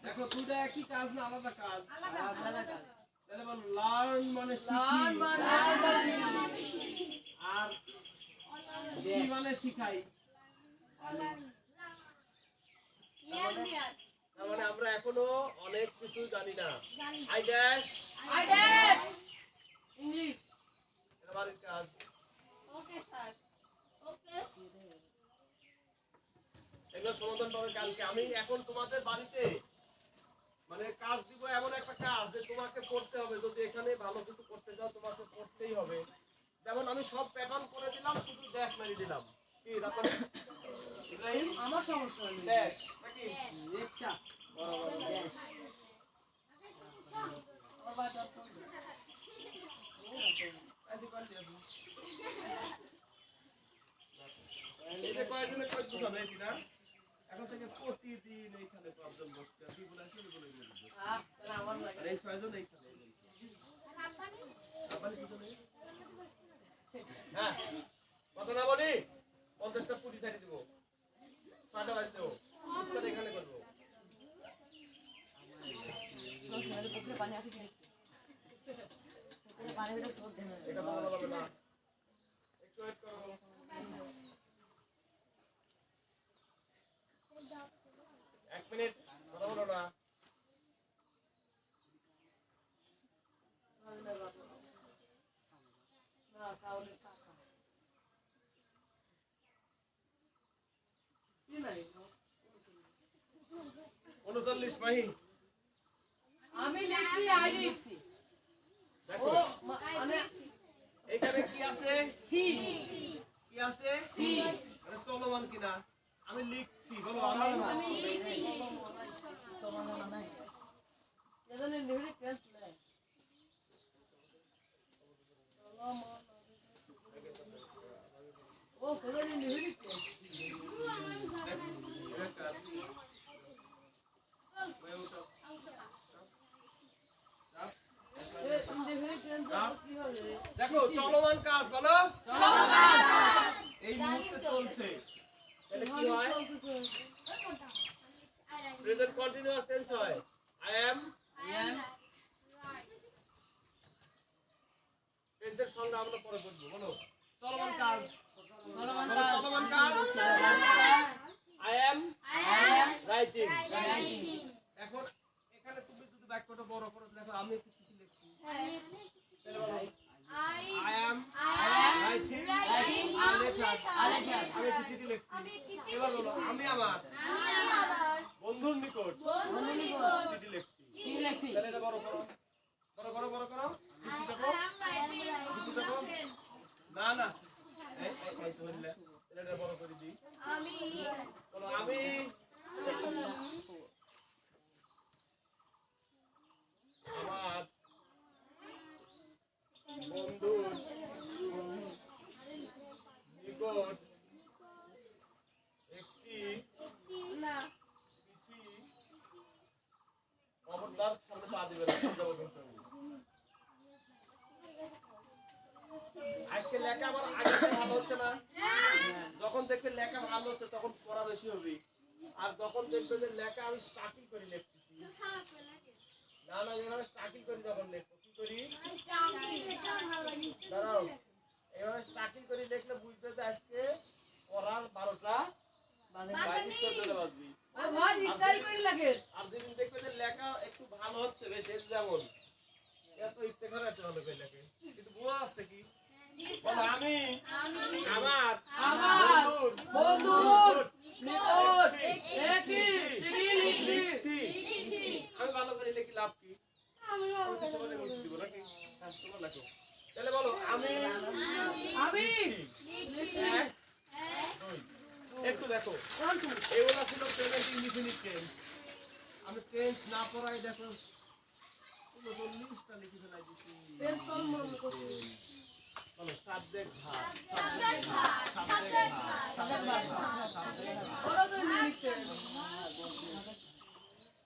Speaker 1: দেখো দুটো একই কাজ না আলাদা কাজ
Speaker 2: আলাদা
Speaker 1: তাহলে বল লার্ন মানে
Speaker 5: লার্ন
Speaker 1: শিখি
Speaker 5: মানে
Speaker 1: আর কি মানে শিখাই তার মানে আমরা এখনো অনেক কিছু জানি না I dash
Speaker 5: I dash English
Speaker 1: এটা বাড়ির কাজ
Speaker 3: ওকে স্যার ওকে
Speaker 1: এগুলো সমাধান পাবে কালকে আমি এখন তোমাদের বাড়িতে মানে কাজ দিব এমন একটা কাজ যে তোমাকে করতে হবে যদি এখানে ভালো কিছু করতে চাও তোমাকে করতেই হবে যেমন আমি সব প্যাটার্ন করে দিলাম শুধু ড্যাশ মেরে দিলাম কি তারপরে ইব্রাহিম
Speaker 5: আমার সমস্যা নেই
Speaker 1: ড্যাশ নাকি
Speaker 2: ইচ্ছা
Speaker 1: বরাবর ড্যাশ এই যে কয়েকজনে কয়েক বছর হয়েছি না এখন থেকে প্রতিদিন এইখানে পাঁচজন বসতে আর তুই বলে আসলে বলে দিবি
Speaker 5: আমার লাগে
Speaker 1: আর এই ছয়জন এইখানে আব্বানি পিছনে হ্যাঁ কত না বলি 50টা পুরি ছাড়ি দিব 6টা বাজে দেবো উত্তর এখানে করবো
Speaker 5: পানি আছে কি পানি
Speaker 1: এটা ভালো হবে না একটু ওয়েট করো এক মিনিট কথা বলো না
Speaker 5: না তাহলে কি নাই
Speaker 1: 39 মাহি
Speaker 5: আমি লিখছি আই লিখছি
Speaker 1: দেখো
Speaker 5: ও মানে
Speaker 1: এখানে কি আছে
Speaker 5: সি
Speaker 1: কি আছে
Speaker 5: সি
Speaker 1: মানে চলমান কিনা আমি লিখছি বলো আমি
Speaker 5: যেখানে লিখে টেস্ট নাই ও কোথায় লিখে
Speaker 1: দেখো চলমান কাজ বলো এই মুহূর্তে চলছে তাহলে কি হয় প্রেজেন্ট কন্টিনিউয়াস টেন্স হয় আই অ্যাম টেন্সের সঙ্গে আমরা পরে বলবো বলো চলমান কাজ চলমান কাজ আই অ্যাম রাইটিং এখন এখানে তুমি যদি বাক্যটা বড় করো দেখো আমি একটু চিঠি লিখছি তাহলে বলো I am writing আমি একটি চিঠি লিখছি এবার বলো আমি আমার বন্ধুর নিকট চিঠি লিখছি তাহলে এটা বড় করো বড় করো দৃষ্টি চাপো না না এই ধরলে তাহলে এটা বড় করে দিই বলো আমি আমার বন্ধুর নিকট একটি চিঠি খবরদার সামনে পা দিবে না আজকে লেখা আমার আগে থেকে ভালো হচ্ছে না যখন দেখবে লেখা ভালো হচ্ছে তখন পড়া বেশি হবে আর যখন দেখবে যে লেখা আমি স্টার্টিং করে লিখতেছি না না এভাবে স্টার্টিং করি যখন লিখবো কি করি দাঁড়াও এভাবে স্টার্টিং করে লিখলে বুঝবে যে আজকে পড়ার 12টা বাজবি
Speaker 5: ও ভাই স্টাইল করে লাগে
Speaker 1: আর যেদিন দেখবে যে লেখা একটু ভালো হচ্ছে বেশ এই যেমন এত ইচ্ছে করে আছে ভালো করে লেখে কিন্তু বোঝা আসছে কি বলো আমি আমার
Speaker 5: বন্ধুর নিকট একটি চিঠি লিখছি
Speaker 1: আমি ভালো করে লিখি লাভ কি তাহলে বলো আমি এক, দুই। একটু দেখো এগুলো ছিল প্রেজেন্ট ইনডিফিনিট টেন্স আমি টেন্স না পড়াই দেখো 39টা লিখে ফেলাই দিছি বলো সাবজেক্ট ভার্ব
Speaker 5: ওরা তো লিখতে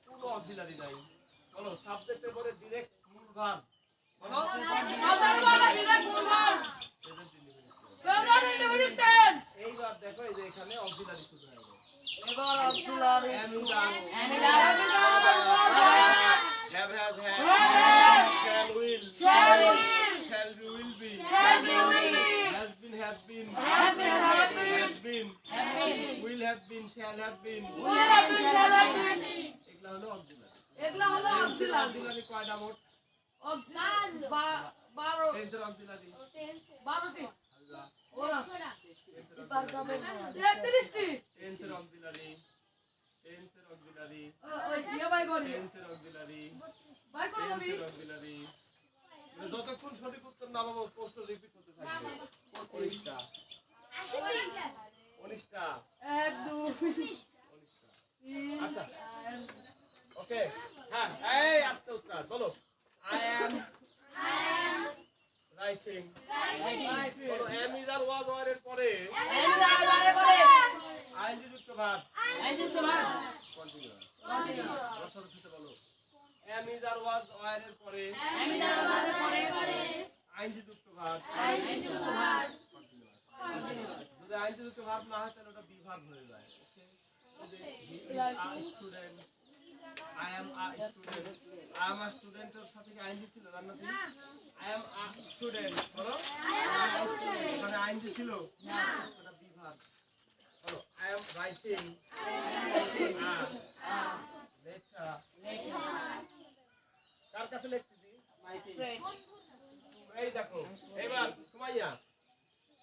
Speaker 1: কোনো অক্সিলারি নাই বলো সাবজেক্টের পরে ডাইরেক্ট মূল ভার্ব বলো এইবার দেখো এই যে এখানে অক্সিলারি শুরু হয়ে গেছে
Speaker 5: এবার auxiliary
Speaker 1: am is are have has had shall will shall be will be has been have been will have been shall have been এগুলা হলো অক্সিলারি
Speaker 5: এগুলা হলো অক্সিলারি
Speaker 1: অক্সিলারি কয়টা মোট
Speaker 5: অক্সিলারি 12
Speaker 1: টেন্সের অক্সিলারি
Speaker 5: 12টি ওরা
Speaker 1: টেন্সের
Speaker 5: 33টি
Speaker 1: অক্সিলারি
Speaker 5: ওই ইয়া বাই করি
Speaker 1: টেন্সের অক্সিলারি
Speaker 5: বাই করে দিবি
Speaker 1: টেন্সের অক্সিলারি যতক্ষণ সঠিক উত্তর না পাবো প্রশ্ন রিপিট হতে থাকবে 19টা 19টা
Speaker 5: 1 2 3
Speaker 1: আচ্ছা ওকে হ্যাঁ এই আস্তে উস্তাদ বলো আই অ্যাম রাইটিং বলো am is are was were এর পরে আইএনজি যুক্ত ভার্ব কন্টিনিউয়াস আমার সাথে সাথে বলো am is are was were এর পরে আইএনজি যুক্ত ভার্ব কন্টিনিউয়াস যদি আইএনজি যুক্ত ভার্ব না হয় তাহলে ওটা বি ভার্ব হয়ে যায় okay student I am a student. I am a student এর সাথে কি আইএনজি ছিল জান্নাতি? I am a student বলো ওখানে আইএনজি ছিল না ওটা বি ভার্ব বলো I am writing লেটার কার কাছে লিখতেছি এই দেখো এবার সুমাইয়া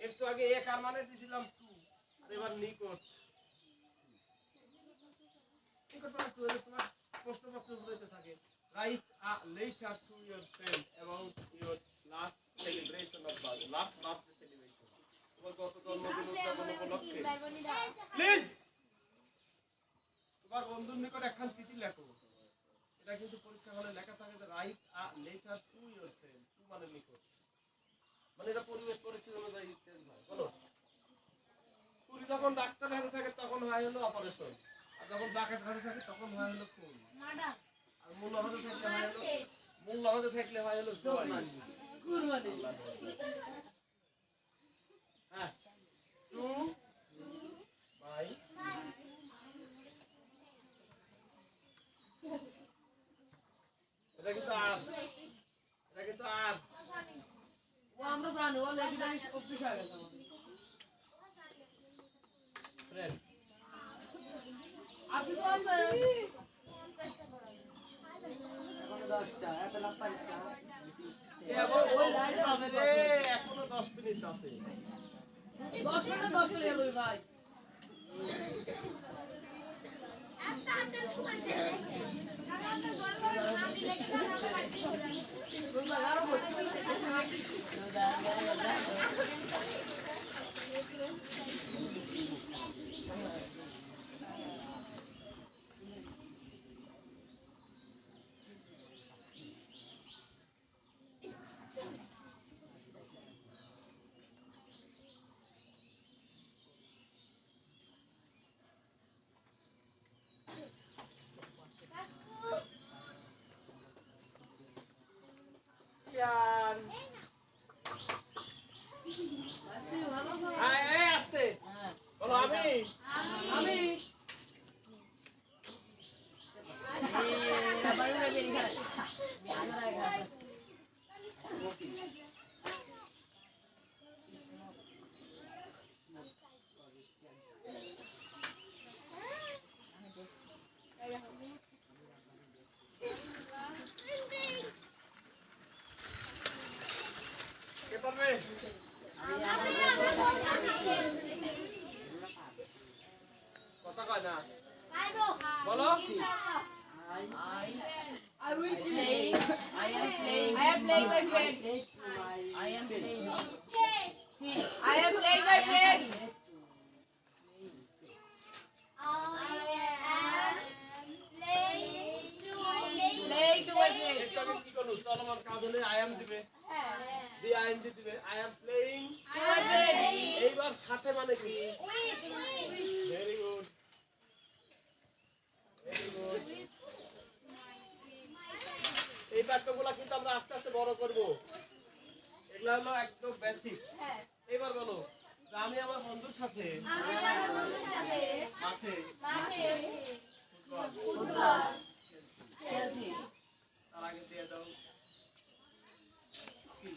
Speaker 1: একটু আগে এক আর মানে দিছিলাম টু আর এবার নিকট নিকট মানে টু তোমার প্রশ্নপত্র বলতে থাকে right a letter to your friend about your last celebration of birthday last birthday celebration তোমার গত জন্মদিন উদযাপন উপলক্ষে প্লিজ তোমার বন্ধুর নিকট একখান চিঠি লেখো এটা কিন্তু পরীক্ষা হলে লেখা থাকে যে write a letter to your friend to মানে নিকট মানে এটা পরিবেশ পরিস্থিতি অনুযায়ী চেঞ্জ হয় বলো স্কুলে যখন ডাক্তার হাতে থাকে তখন হয় হলো অপারেশন আর যখন ডাক্তার হাতে থাকে তখন হয় হলো খুন আর মূল হাতে থাকলে হয় হলো মূল হাতে থাকলে হয় হলো কুরবানি হ্যাঁ টু বাই এটা কিন্তু আর
Speaker 5: ও আমরা জানি ও লেগে জানি অফিস হয়ে গেছে আমাদের
Speaker 1: ফ্রেন্ড
Speaker 5: আর কিছু আছে
Speaker 2: এখনো 10টা এত লাভ পারিস না
Speaker 1: এখনো 10 মিনিট আছে
Speaker 5: 10 মিনিট 10 প্লেয়ার হই ভাই
Speaker 1: ইয়ান
Speaker 5: আস্তে ভালো আছে
Speaker 1: এই আস্তে বলো আমি
Speaker 5: আমি
Speaker 1: কে পারবে কথা কয় না বলো
Speaker 5: I will play.
Speaker 3: I am playing my friend.
Speaker 5: I am playing.
Speaker 3: See, I am playing my friend. Playing to my friend.
Speaker 1: একটু আগে কি করলো চলমান কাজ হলে আই এম দিবে দি আইএনজি দিবে আই এম প্লেইং মাঠে মানে কি?
Speaker 3: With
Speaker 1: very good, very good. এই বাক্যগুলো কিন্তু আমরা আস্তে আস্তে বড় করব। এগুলো হলো একদম বেসিক।
Speaker 3: হ্যাঁ
Speaker 1: এবার বলো যে আমি আমার বন্ধুর সাথে
Speaker 3: আমি আমার বন্ধুর সাথে
Speaker 1: মাঠে
Speaker 3: মাঠে
Speaker 1: ফুটবল
Speaker 3: ফুটবল
Speaker 5: খেলছি।
Speaker 1: তার আগে দিয়ে দাও কি?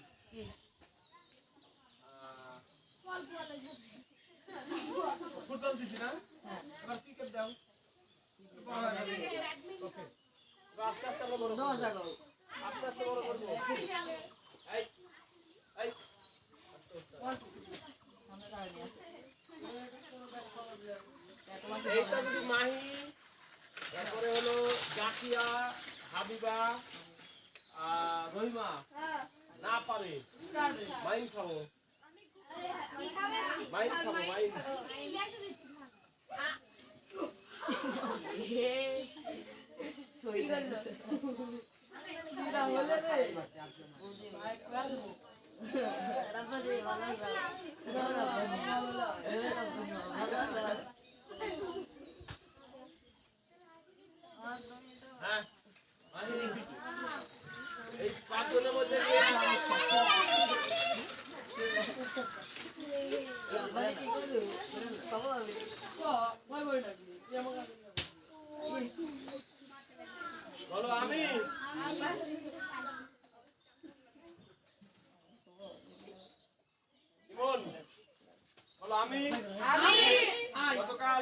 Speaker 1: ফুটবল দিছি না? এবার ক্রিকেট দাও। ওকে, আস্তে আস্তে আমরা বড় করবো। আস্তে আস্তে বড় করবো। এই এই এইটা যদি মাহি, তারপরে হলো জাকিয়া, হাবিবা, রহিমা না পারে, মাইন খাবো,
Speaker 3: কি খাবে
Speaker 1: মাইন খাবো, মাইন। হ্যাঁ মাহি, এই পাঁচজনের মধ্যে বলো আমি ইমন, বলো আমি গতকাল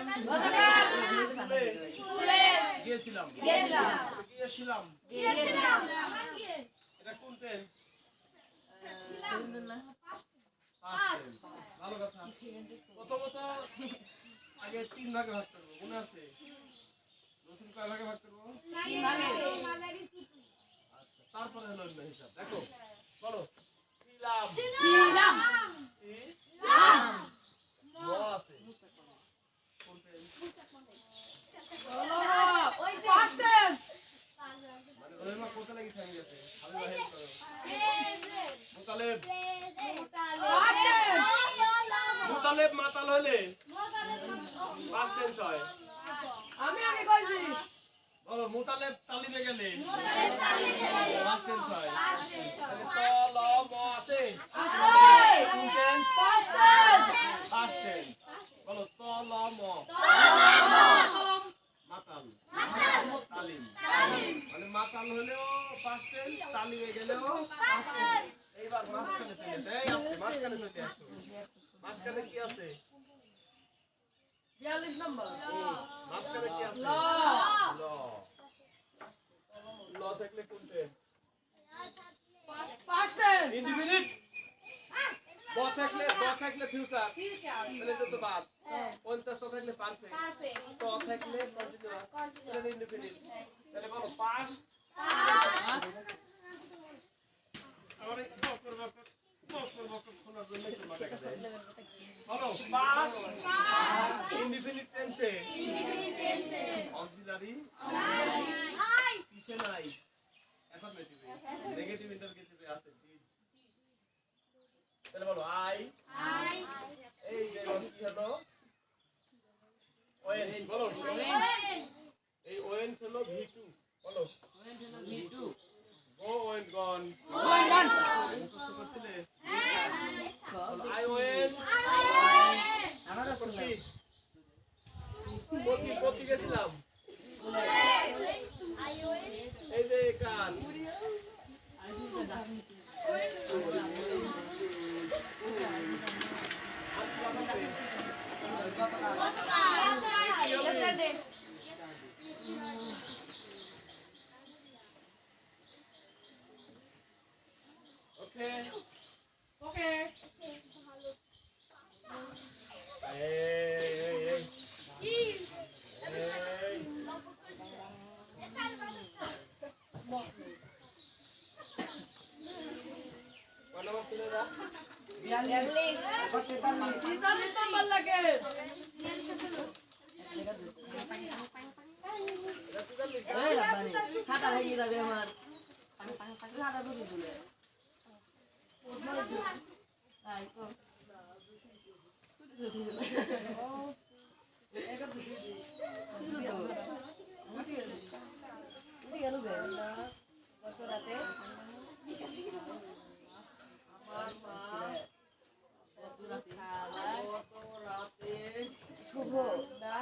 Speaker 3: স্কুলে
Speaker 1: গিয়েছিলাম।
Speaker 3: গিয়েছিলাম
Speaker 1: গিয়েছিলাম
Speaker 3: গিয়েছিলাম
Speaker 1: এটা কোন টেন্স?
Speaker 3: Past.
Speaker 1: ভালো কথা। প্রথমত আগে 3 ভাগে ভাগ করবো, মনে আছে? রসুন কয় ভাগে ভাগ করবো? আচ্ছা, তারপরে হলো অন্য হিসাব। দেখো বলো ছিলাম,
Speaker 3: ছিলাম
Speaker 1: ছি, ম আছে। কোন tense?
Speaker 3: ওই ফার্স্ট টেন্স
Speaker 1: মানে রহিমা কোথা লাগি থেমে গেছে? হাবিবা হেল্প করো। মুতালেব, মুতালেব মাতাল হলে পাস্ট টেন্স হয়।
Speaker 5: আমি আগে কইছি।
Speaker 1: বলো মুতালেব তালিমে গেলে পাস্ট টেন্স হয়। তাহলে ত ল ম আছে। কোন টেন্স? Past tense. বলো ত ল ম মাতাল, তালিম। মানে মাতাল হলেও পাস্ট টেন্স, তালিমে গেলেও পাস্ট টেন্স। এইবার মাঝখানে চলে আসো। এই আস্তে মাঝখানে চলে আসো। মাঝখানে কি আছে?
Speaker 5: 42 নম্বর।
Speaker 1: মাঝখানে কি আছে?
Speaker 5: ল।
Speaker 1: ল। ল থাকলে কোন টেন্স?
Speaker 5: First tense.
Speaker 1: ইনডিফিনিট। ব থাকলে ফিউচার, তাহলে এটা তো বাদ। 50 তো থাকলে পারফেক্ট, ত থাকলে কন্টিনিউয়াস, তাহলে ইনডিফিনিট। তাহলে বলো পাস্ট। আমারে বকর শোনার জন্য একটু মাথা কাটে। বলো পাস্ট ইনডিফিনিট টেন্সে অক্সিলারি কিসে নাই? অ্যাফার্মেটিভে, নেগেটিভ ইন্টারগেটিভে আছে। তাহলে বলো আই, এই যে কি হলো? ওয়েন। বলো এই ওয়েন হলো V2। বলো গো ওয়েন গন। মুখস্থ করছিলে? বলো আই ওয়েন কতি গেছিলাম। এই যে কান ওকে
Speaker 5: ওকে।
Speaker 1: এই কয় নম্বর তুলে দাও?
Speaker 5: 46 নম্বর লাগে। খাতা হয়ে যাবে আমার। খাতা ধরে দিলে। গত রাতে আমার মা গত রাতে শুভ না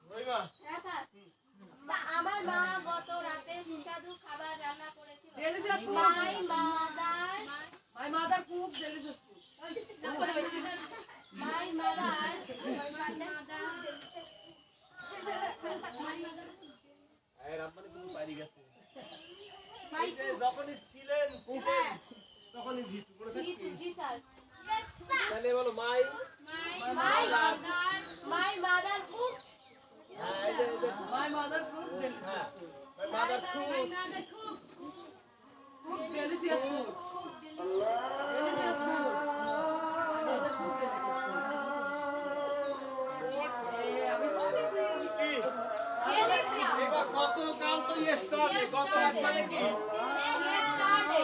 Speaker 1: রহিমা
Speaker 3: হ্যাঁ স্যার আমার মা গত রাতে সুস্বাদু খাবার রান্না করেছিল
Speaker 5: Delicious food.
Speaker 3: My mother
Speaker 5: My mother cooked delicious food.
Speaker 3: My mother
Speaker 1: এই রাব্বানি কিন্তু পারি গেছে
Speaker 3: মাই
Speaker 1: এই যে যখনই ছিলেন
Speaker 3: হ্যাঁ
Speaker 1: তখনই ভিতু করে থাকতেন
Speaker 3: জি স্যার
Speaker 1: তাহলে বলো মাই
Speaker 3: মাই মাদার কুকড
Speaker 1: হ্যাঁ এই যে
Speaker 5: My mother cooked delicious
Speaker 1: হ্যাঁ
Speaker 5: food.
Speaker 1: মাদার খুব
Speaker 5: Cooked delicious food. Delicious food. My mother cooked delicious food. আমি বলতেছি
Speaker 3: ডেলিশিয়াস
Speaker 1: এবার গতকাল তো ইয়েস্টারডে গত রাত মানে কি
Speaker 3: ইয়েস্টারডে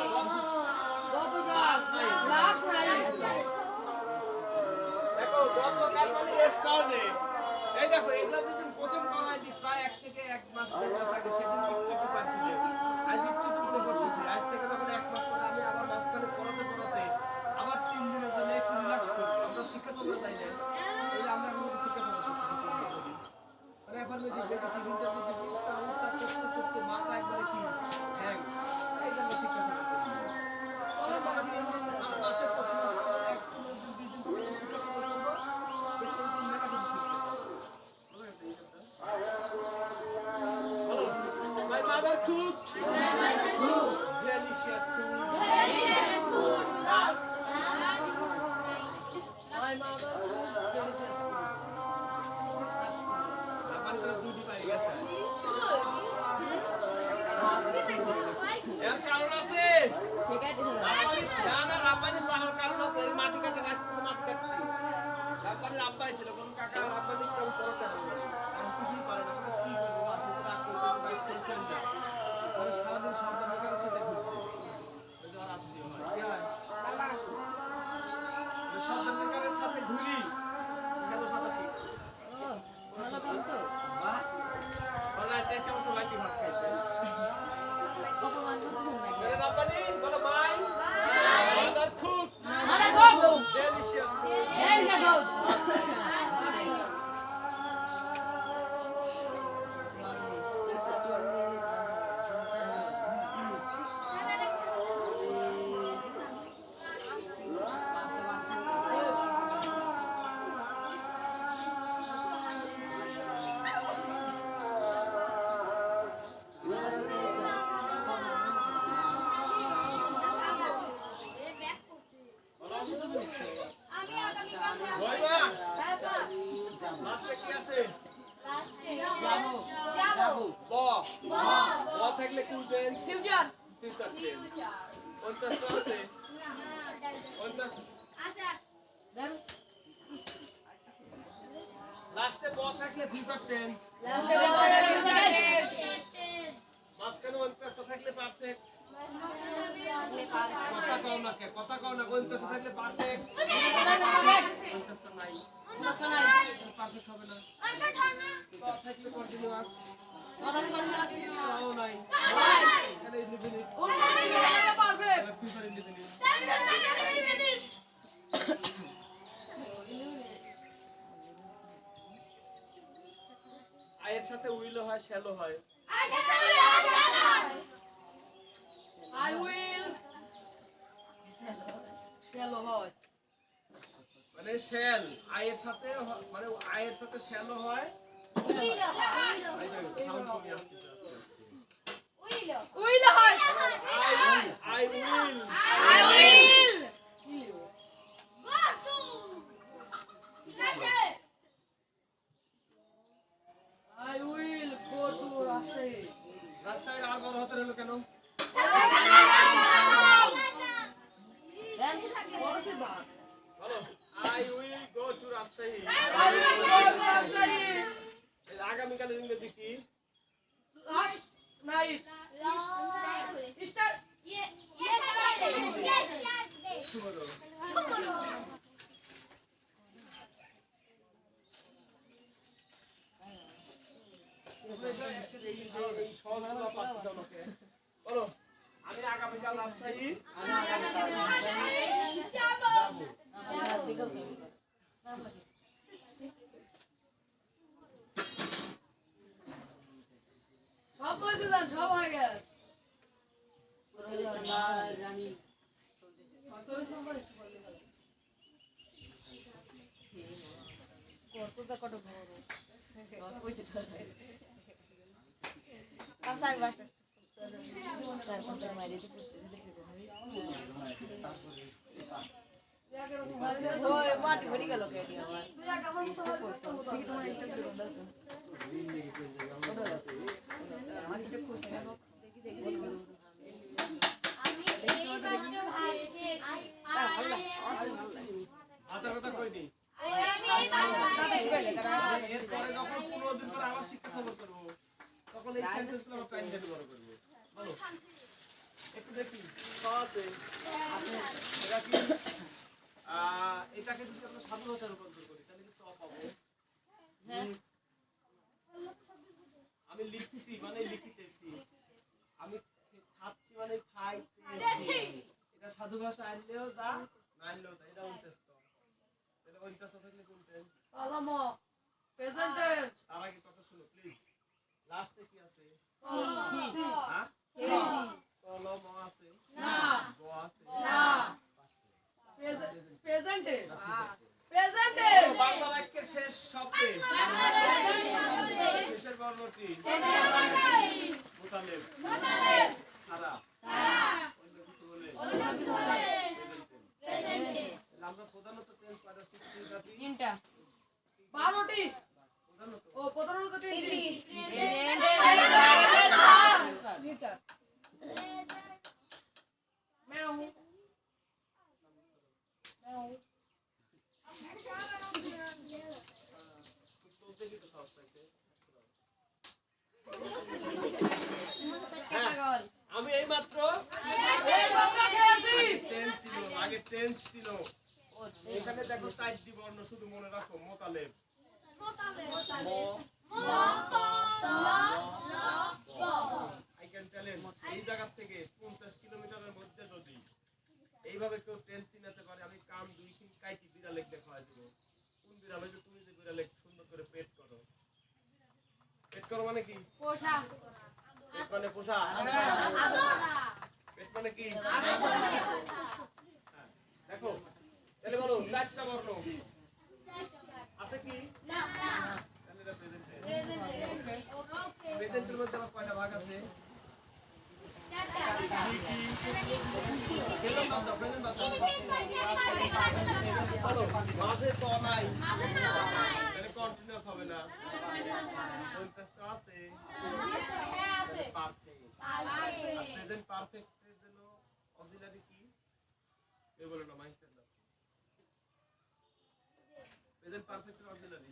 Speaker 5: গত লাস্ট নাইট
Speaker 1: দেখো গতকাল মানে ইয়েস্টারডে এই দেখো এগুলো যেদিন প্রথম করাই দিই প্রায় 1 থেকে 1 মাস 2 মাস আগে সেদিন একটু পারছি আজ একটু করতেছি আজ থেকে যখন 1 মাস পরে আমি আবার মাঝখানে পড়াতে আবার 3 দিনের জন্য একটু রিল্যাক্স করি আমরা শিক্ষা চলে যাই না তাহলে আমরা কিন্তু শিক্ষা চলে করতেছি মানে এখন যদি দেখি টিভিটা যদি উল্টা করতে মাথা একবারে কি হ্যাং এই জন্য শিক্ষা চলে করতেছি আর মাসে প্রতি মাসে এক দুই দিন পরে শিক্ষা চলে করবো দেখুন কি mechanic শিখতেছে My mother cooked delicious food.
Speaker 5: My mother cooked delicious food.
Speaker 1: আমার তো দুটি পাই গেছে এর কারণ আছে না না রাব্বানি পাহাড় কারণ আছে এই মাটি কাটা রাস্তা তো মাটি কাটছি রাব্বানি আব্বাই ছিল কোন কাকা রাব্বানি কেউ করতে হবে আমি কিছুই পারি না কি করবো আসলে রাত করে বাইক টেনশন যায় পরে সারাদিন সব মেকারের সাথে ঘুরছে যদি আর আত্মীয় হয় কি হয় সব মেকারের সাথে ঘুরি এখানে সাথে শিখছি
Speaker 5: ভালো কাম তো
Speaker 1: বলা দেশে অবশ্য লাইকি ভাত খাইছে
Speaker 5: অপমান করতেছেন নাকি
Speaker 1: Hey, Rabbani, bolo bye. Mother cook.
Speaker 5: Mother cook.
Speaker 1: Delicious.
Speaker 5: Delicious
Speaker 3: আমি আগামীকাল
Speaker 1: Boyma,
Speaker 3: হ্যাঁ স্যার
Speaker 1: last কি আছে?
Speaker 3: লাস্টে
Speaker 5: যাবো।
Speaker 3: যাবো
Speaker 1: ব. ব থাকলে cool dance.
Speaker 5: Future.
Speaker 1: Future tense.
Speaker 3: Future
Speaker 1: কোনটা তো আছে? কোনটা?
Speaker 5: Then
Speaker 1: লাস্টে ব থাকলে future tense. মাঝখানে অন্তস্থ থাকলে perfect. কথা কও না কোনটা থাকলে perfect. অন্তস্থ নাই। perfect হবে না। ব থাকলে continuous. তাও নাই। এখানে indefinite.
Speaker 5: perfect.
Speaker 1: Future indefinite. আয়ের সাথে উইল হয় শ্যালো হয়
Speaker 5: I will. Shallow হয়।
Speaker 1: মানে শ্যাল আয়ের সাথে মানে আয়ের সাথে শ্যালো হয় সাউন্ড কমে আসছে
Speaker 5: Will হয়।
Speaker 1: I will
Speaker 5: I will. I will go to Rajshahi.
Speaker 1: রাজশাহীর আর বড় হতে হলো কেন
Speaker 5: Then what is it about?
Speaker 1: বলো I will go to Rajshahi
Speaker 5: I will go to Rajshahi.
Speaker 1: এর আগামীকালের ইংরেজি কি
Speaker 5: Last night. Start.
Speaker 3: Yesterday.
Speaker 1: Rajshahi
Speaker 3: যাবো।
Speaker 1: যাবো।
Speaker 5: সব বলতে দেন, সব হয়ে গেছে।
Speaker 2: জানি
Speaker 5: সরকারি সম্পদ একটু বলতে হবে। কতটা কত বড়।
Speaker 3: আসার বাসা ওই মাটি ভরি গেল কেটে আমার ঠিক তোমার একটা করে দাও তো আমার একটা খুশি দেখি দেখি আমি এই বাচ্চা ভাই খেয়েছি
Speaker 1: আতা কথা কইনি।
Speaker 3: আমি এই বাচ্চা
Speaker 1: এরপরে যখন 15 দিন পর আবার শিক্ষা সফর করবো তখন এই সেন্টেন্সগুলো আমার টাইম দেখে বড় করবো। বলো একটু দেখি আছে এটা কি এটাকে যদি আমরা সাধু ভাষায় রূপান্তর করি তাহলে কি ত পাবো। আমি লিখছি মানে লিখিতেছি, আমি খাচ্ছি মানে খাইতেছি। এটা সাধু ভাষা আনলেও যা না আনলেও যা, এটা উনটেস্ট। এটা উনটেস্ট থাকলে কোন টেন্স?
Speaker 5: কলমো প্রেজেন্ট টেন্স
Speaker 1: তার আগে কথা শুনো প্লিজ। লাস্টে কি আছে?
Speaker 5: সি
Speaker 1: হ্যাঁ কলম আছে
Speaker 5: না
Speaker 1: গ আছে
Speaker 5: না প্রেজেন্ট টেন্স প্রেজেন্ট
Speaker 1: ও,
Speaker 5: টেন্স
Speaker 1: বাংলা বাক্যের শেষ শব্দে শেষের বর্ণটি মুতালেব সারা অন্য কিছু বলে তাহলে আমরা প্রধানত টেন্স কয়টা শিখছি জাতি?
Speaker 3: তিনটা
Speaker 5: 12টি
Speaker 1: প্রধানত
Speaker 5: ও 15টি লিটার মেও মেও
Speaker 1: চলতে কিন্তু সাহস পাইছে।
Speaker 3: পাগল
Speaker 1: আমি এইমাত্র
Speaker 5: এই বাবা খেয়েছি
Speaker 1: টেন্স ছিল, আগে টেন্স ছিল। এখানে দেখো 4টি বর্ণ, শুধু মনে রাখো মোতালেব আই ক্যান চ্যালেঞ্জ। এই জায়গা থেকে 50 কিলোমিটারের মধ্যে যদি এইভাবে কেউ টেন্স চিনাতে পারে, আমি কান 2 কাইটি বিড়ালেক দেখাই দেব। কোন বিড়াল? হইবে তুমি যে বিড়ালেক সুন্দর করে পেট করো। পেট করো মানে কি?
Speaker 5: পোষা
Speaker 1: পেট মানে পোষা। পেট মানে কি? হ্যাঁ, দেখো তাহলে বলো 4টা বর্ণ আছে কি? তাহলে এটা প্রেজেন্ট টেন্স। প্রেজেন্টের মধ্যে আবার কয়টা ভাগ আছে? বলো, মাঝে ত নাই তাহলে কন্টিনিউয়াস হবে না। কোন টেস্টটা আছে? পারফেক্ট। প্রেজেন্ট পারফেক্টের জন্য অক্সিলারি কি? কে বলে না মাইস্টার না? প্রেজেন্ট পারফেক্টের অক্সিলারি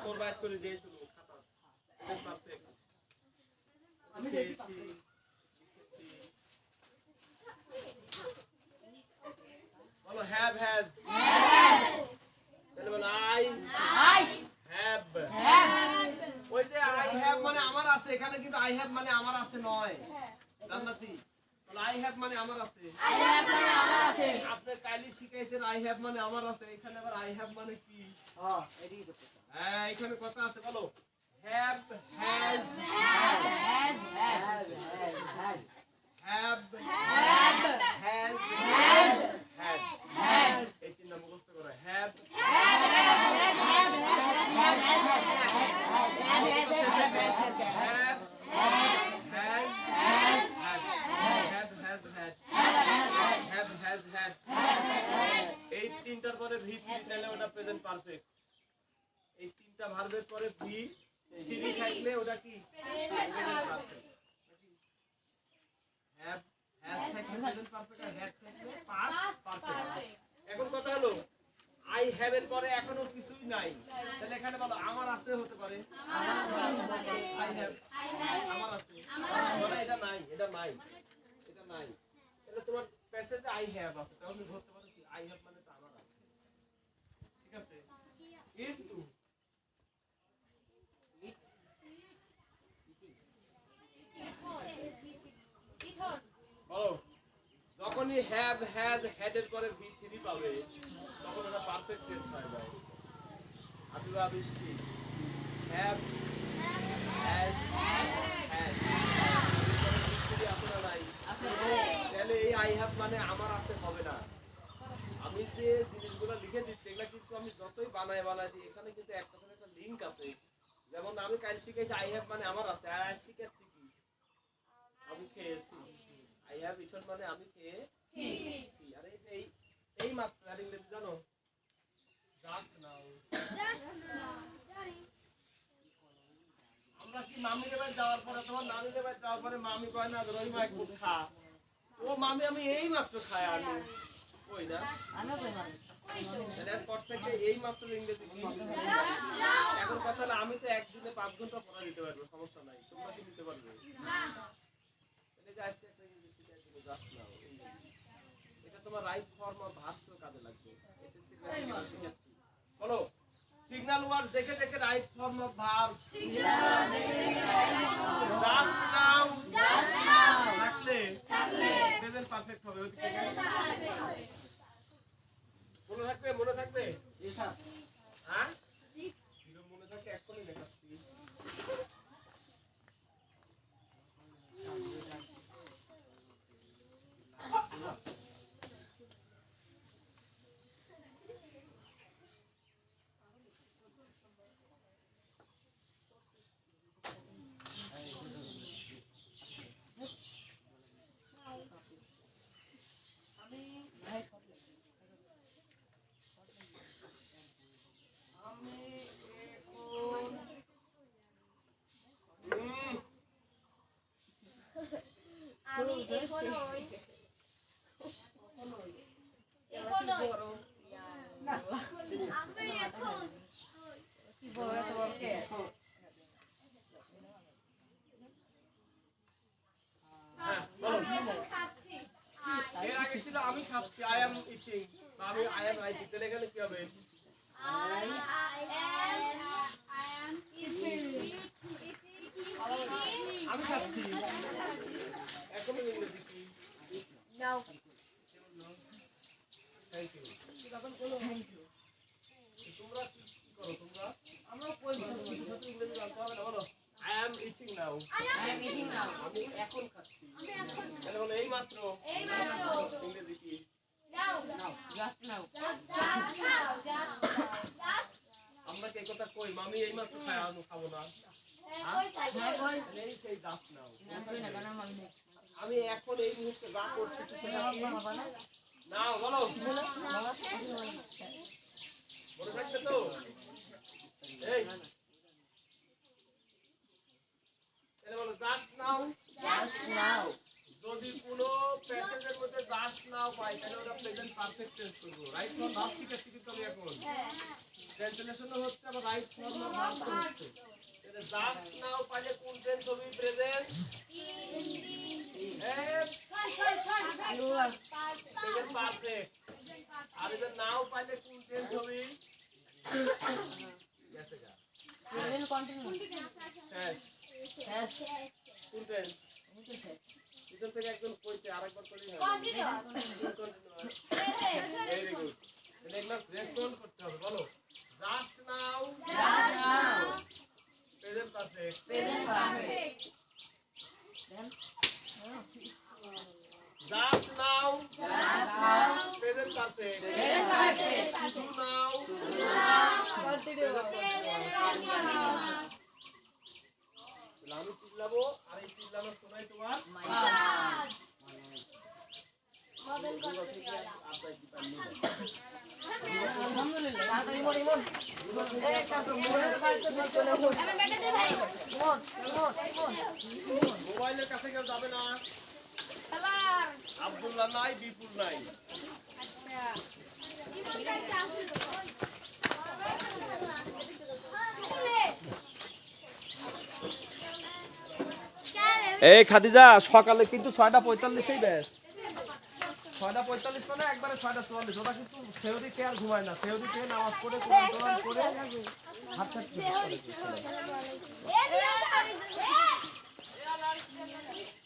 Speaker 1: তোর বাইট করে দিয়েছিল খাতা। প্রেজেন্ট পারফেক্ট আমি দেখছি বলো হ্যাভ হ্যাজ তাহলে বলো আই হ্যাভ ওই যে আই হ্যাভ মানে আমার আছে, এখানে কিন্তু আই হ্যাভ মানে আমার আছে নয় জান্নাতি। বলো আই হ্যাভ মানে আমার আছে। আপনি কাইলি শিখাইছেন আই হ্যাভ মানে আমার আছে, এখানে আবার আই হ্যাভ মানে কি?
Speaker 2: হ্যাঁ এটাই তো কথা
Speaker 1: হ্যাঁ এখানে কথা আছে। বলো হ্যাভ হ্যাজ
Speaker 2: হ্যাঁ
Speaker 1: হ্যাভ হ্যাজ হ্যাড এই তিনটা মুখস্থ করো। হ্যাভ হ্যাভ হ্যাজ হ্যাড এই তিনটার পরে ভি থ্রি তাহলে ওটা প্রেজেন্ট পারফেক্ট। এই তিনটা ভার্বের পরে ভি থ্রি থাকলে ওটা কি প্রেজেন্ট পারফেক্ট। হ্যাভ হ্যাজ থাকলে প্রেজেন্ট পারফেক্ট আর হ্যাড থাকলে পাস্ট পারফেক্ট। এখন কথা হলো আই হ্যাভ এর পরে এখনো কিছুই নাই, তাহলে এখানে বলো আমার আছে হতে পারে। আই হ্যাভ আমার আছে, বলো এটা নাই এটা নাই এটা নাই, তাহলে তোমার প্যাসেজে আই হ্যাভ আছে, তাহলে ধরতে পারো কি আই হ্যাভ মানে তো আমার আছে। ঠিক আছে, কিন্তু যখনই হ্যাভ হ্যাজ হ্যাডের পরে V3 পাবে তখন এটা পারফেক্ট টেন্স হয়ে যায়। আবিবা বৃষ্টি হ্যাভ হ্যাজ হ্যাড বৃষ্টি আছে না নাই? তাহলে এই আই হ্যাভ মানে আমার আছে হবে না। আমি যে জিনিসগুলো লিখে দিচ্ছি এগুলা কিন্তু আমি যতই বানাই দিই এখানে কিন্তু একটা সাথে একটা লিংক আছে। যেমন আমি কাল শিখেছি আই হ্যাভ মানে আমার আছে, আর আজ শিখেছি কি আমি খেয়েছি। আই হ্যাভ ইটন মানে আমি খেয়েছি। আর এই যে এই মাত্র আর ইংরেজি জানো জাস্ট নাও। আমরা কি মামি দেবাই যাওয়ার পরে তোমার নানি দেবাই যাওয়ার পরে মামি কয় না রই মা একটু খা, ও মামি আমি এই মাত্র খাই আনি কই না এর পর থেকে এই মাত্র ইংরেজি কি এখন কথা না আমি তো একদিনে 5 ঘন্টা পড়া দিতে পারবো, সমস্যা নাই। তোমরা কি দিতে পারবে না? এটা যে আজকে একটা ইংরেজি শিখাই দিল জাস্ট নাও, এটা তোমার রাইট ফর্ম অফ ভার্ব কাজে লাগবে। এসএসসি ক্লাসে এটা শিখাচ্ছি। বলো সিগন্যাল ওয়ার্ডস দেখে দেখে right form of verb just now থাকলে প্রেজেন্ট পারফেক্ট হবে। ওদিকে মনে থাকবে
Speaker 2: জি স্যার।
Speaker 1: হ্যাঁ মনে থাকে এখনই দেখাচ্ছি।
Speaker 3: আমি এখনই আমি এখন
Speaker 5: কি বড় এত বড় কে?
Speaker 3: আমি এখন খাচ্ছি।
Speaker 1: এর আগে ছিল আমি খাচ্ছি আই অ্যাম ইটিং, আমি আই অ্যাম রাইটিং। তাহলে এখানে কি হবে?
Speaker 3: I am eating.
Speaker 1: আমি খাচ্ছি। এখন ইংরেজি কি?
Speaker 5: নাও
Speaker 1: থ্যাংক ইউ। তোমরা কি করো? তোমরা
Speaker 5: আমরা কই
Speaker 1: ইংরেজি জানতে হবে না। বলো I am eating now,
Speaker 5: I am eating নাও।
Speaker 1: আমি এখন খাচ্ছি। তাহলে বলো এই মাত্র ইংরেজি কি?
Speaker 5: Just now.
Speaker 1: আমরা কি এই কথা কই মামি এই মাত্র খাই আমি খাবো না?
Speaker 5: হ্যাঁ কই
Speaker 1: তাহলে এই সেই জাস্ট নাও।
Speaker 5: কই না কেন মামি
Speaker 1: আমি এখন এই মুহূর্তে যা করতেছি সেটা কি?
Speaker 5: বাবা না
Speaker 1: নাও বলো
Speaker 5: বাবা
Speaker 1: মনে থাকবে তো? এই তাহলে বলো জাস্ট নাও।
Speaker 5: Just now.
Speaker 1: যদি কোনো প্যাসেজের মধ্যে জাস্ট নাও পাই তাহলে ওটা প্রেজেন্ট পারফেক্ট টেন্স করব। রাইট ফর্ম ভার্ব শিখেছি কিন্তু আমি এখন ট্রান্সলেশনও হচ্ছে আবার রাইট ফর্ম ভার্ব হচ্ছে। তাহলে জাস্ট নাও পাইলে কোন টেন্স হবে? Present present perfect. আর এদের নাও পাইলে কোন টেন্স হবে? গেছে গা
Speaker 5: প্রেজেন্ট কন্টিনিউ।
Speaker 1: শেষ।
Speaker 5: यस
Speaker 1: কোন টেন্স? পিছন থেকে একজন কইছে আরেকবার করি হবে। Very good. তাহলে এগুলা রেসপন্ড করতে হবে। বলো just now present perfect.
Speaker 5: Present perfect then
Speaker 1: just now present perfect.
Speaker 5: Present perfect
Speaker 1: do now
Speaker 5: continue
Speaker 1: আমি চিল্লাবো আর এই চিল্লানোর সময় তোমার
Speaker 5: আলহামদুলিল্লাহ তাড়াতাড়ি মন ইমন এক কাজ মোবাইলের বাইরে তো চলে আসো ইমন ইমন
Speaker 1: মোবাইলের কাছে কেউ যাবে না। আব্দুল্লাহ নাই, বিপুল নাই। এই খাদিজা সকালে কিন্তু 6:45 ব্যাস 6:45 মানে একবারে 6:44। ওরা কিন্তু সেহরি কে আর ঘুমায় না, সেহরি কে নামাজ পড়ে কোরআন করে হাত হাত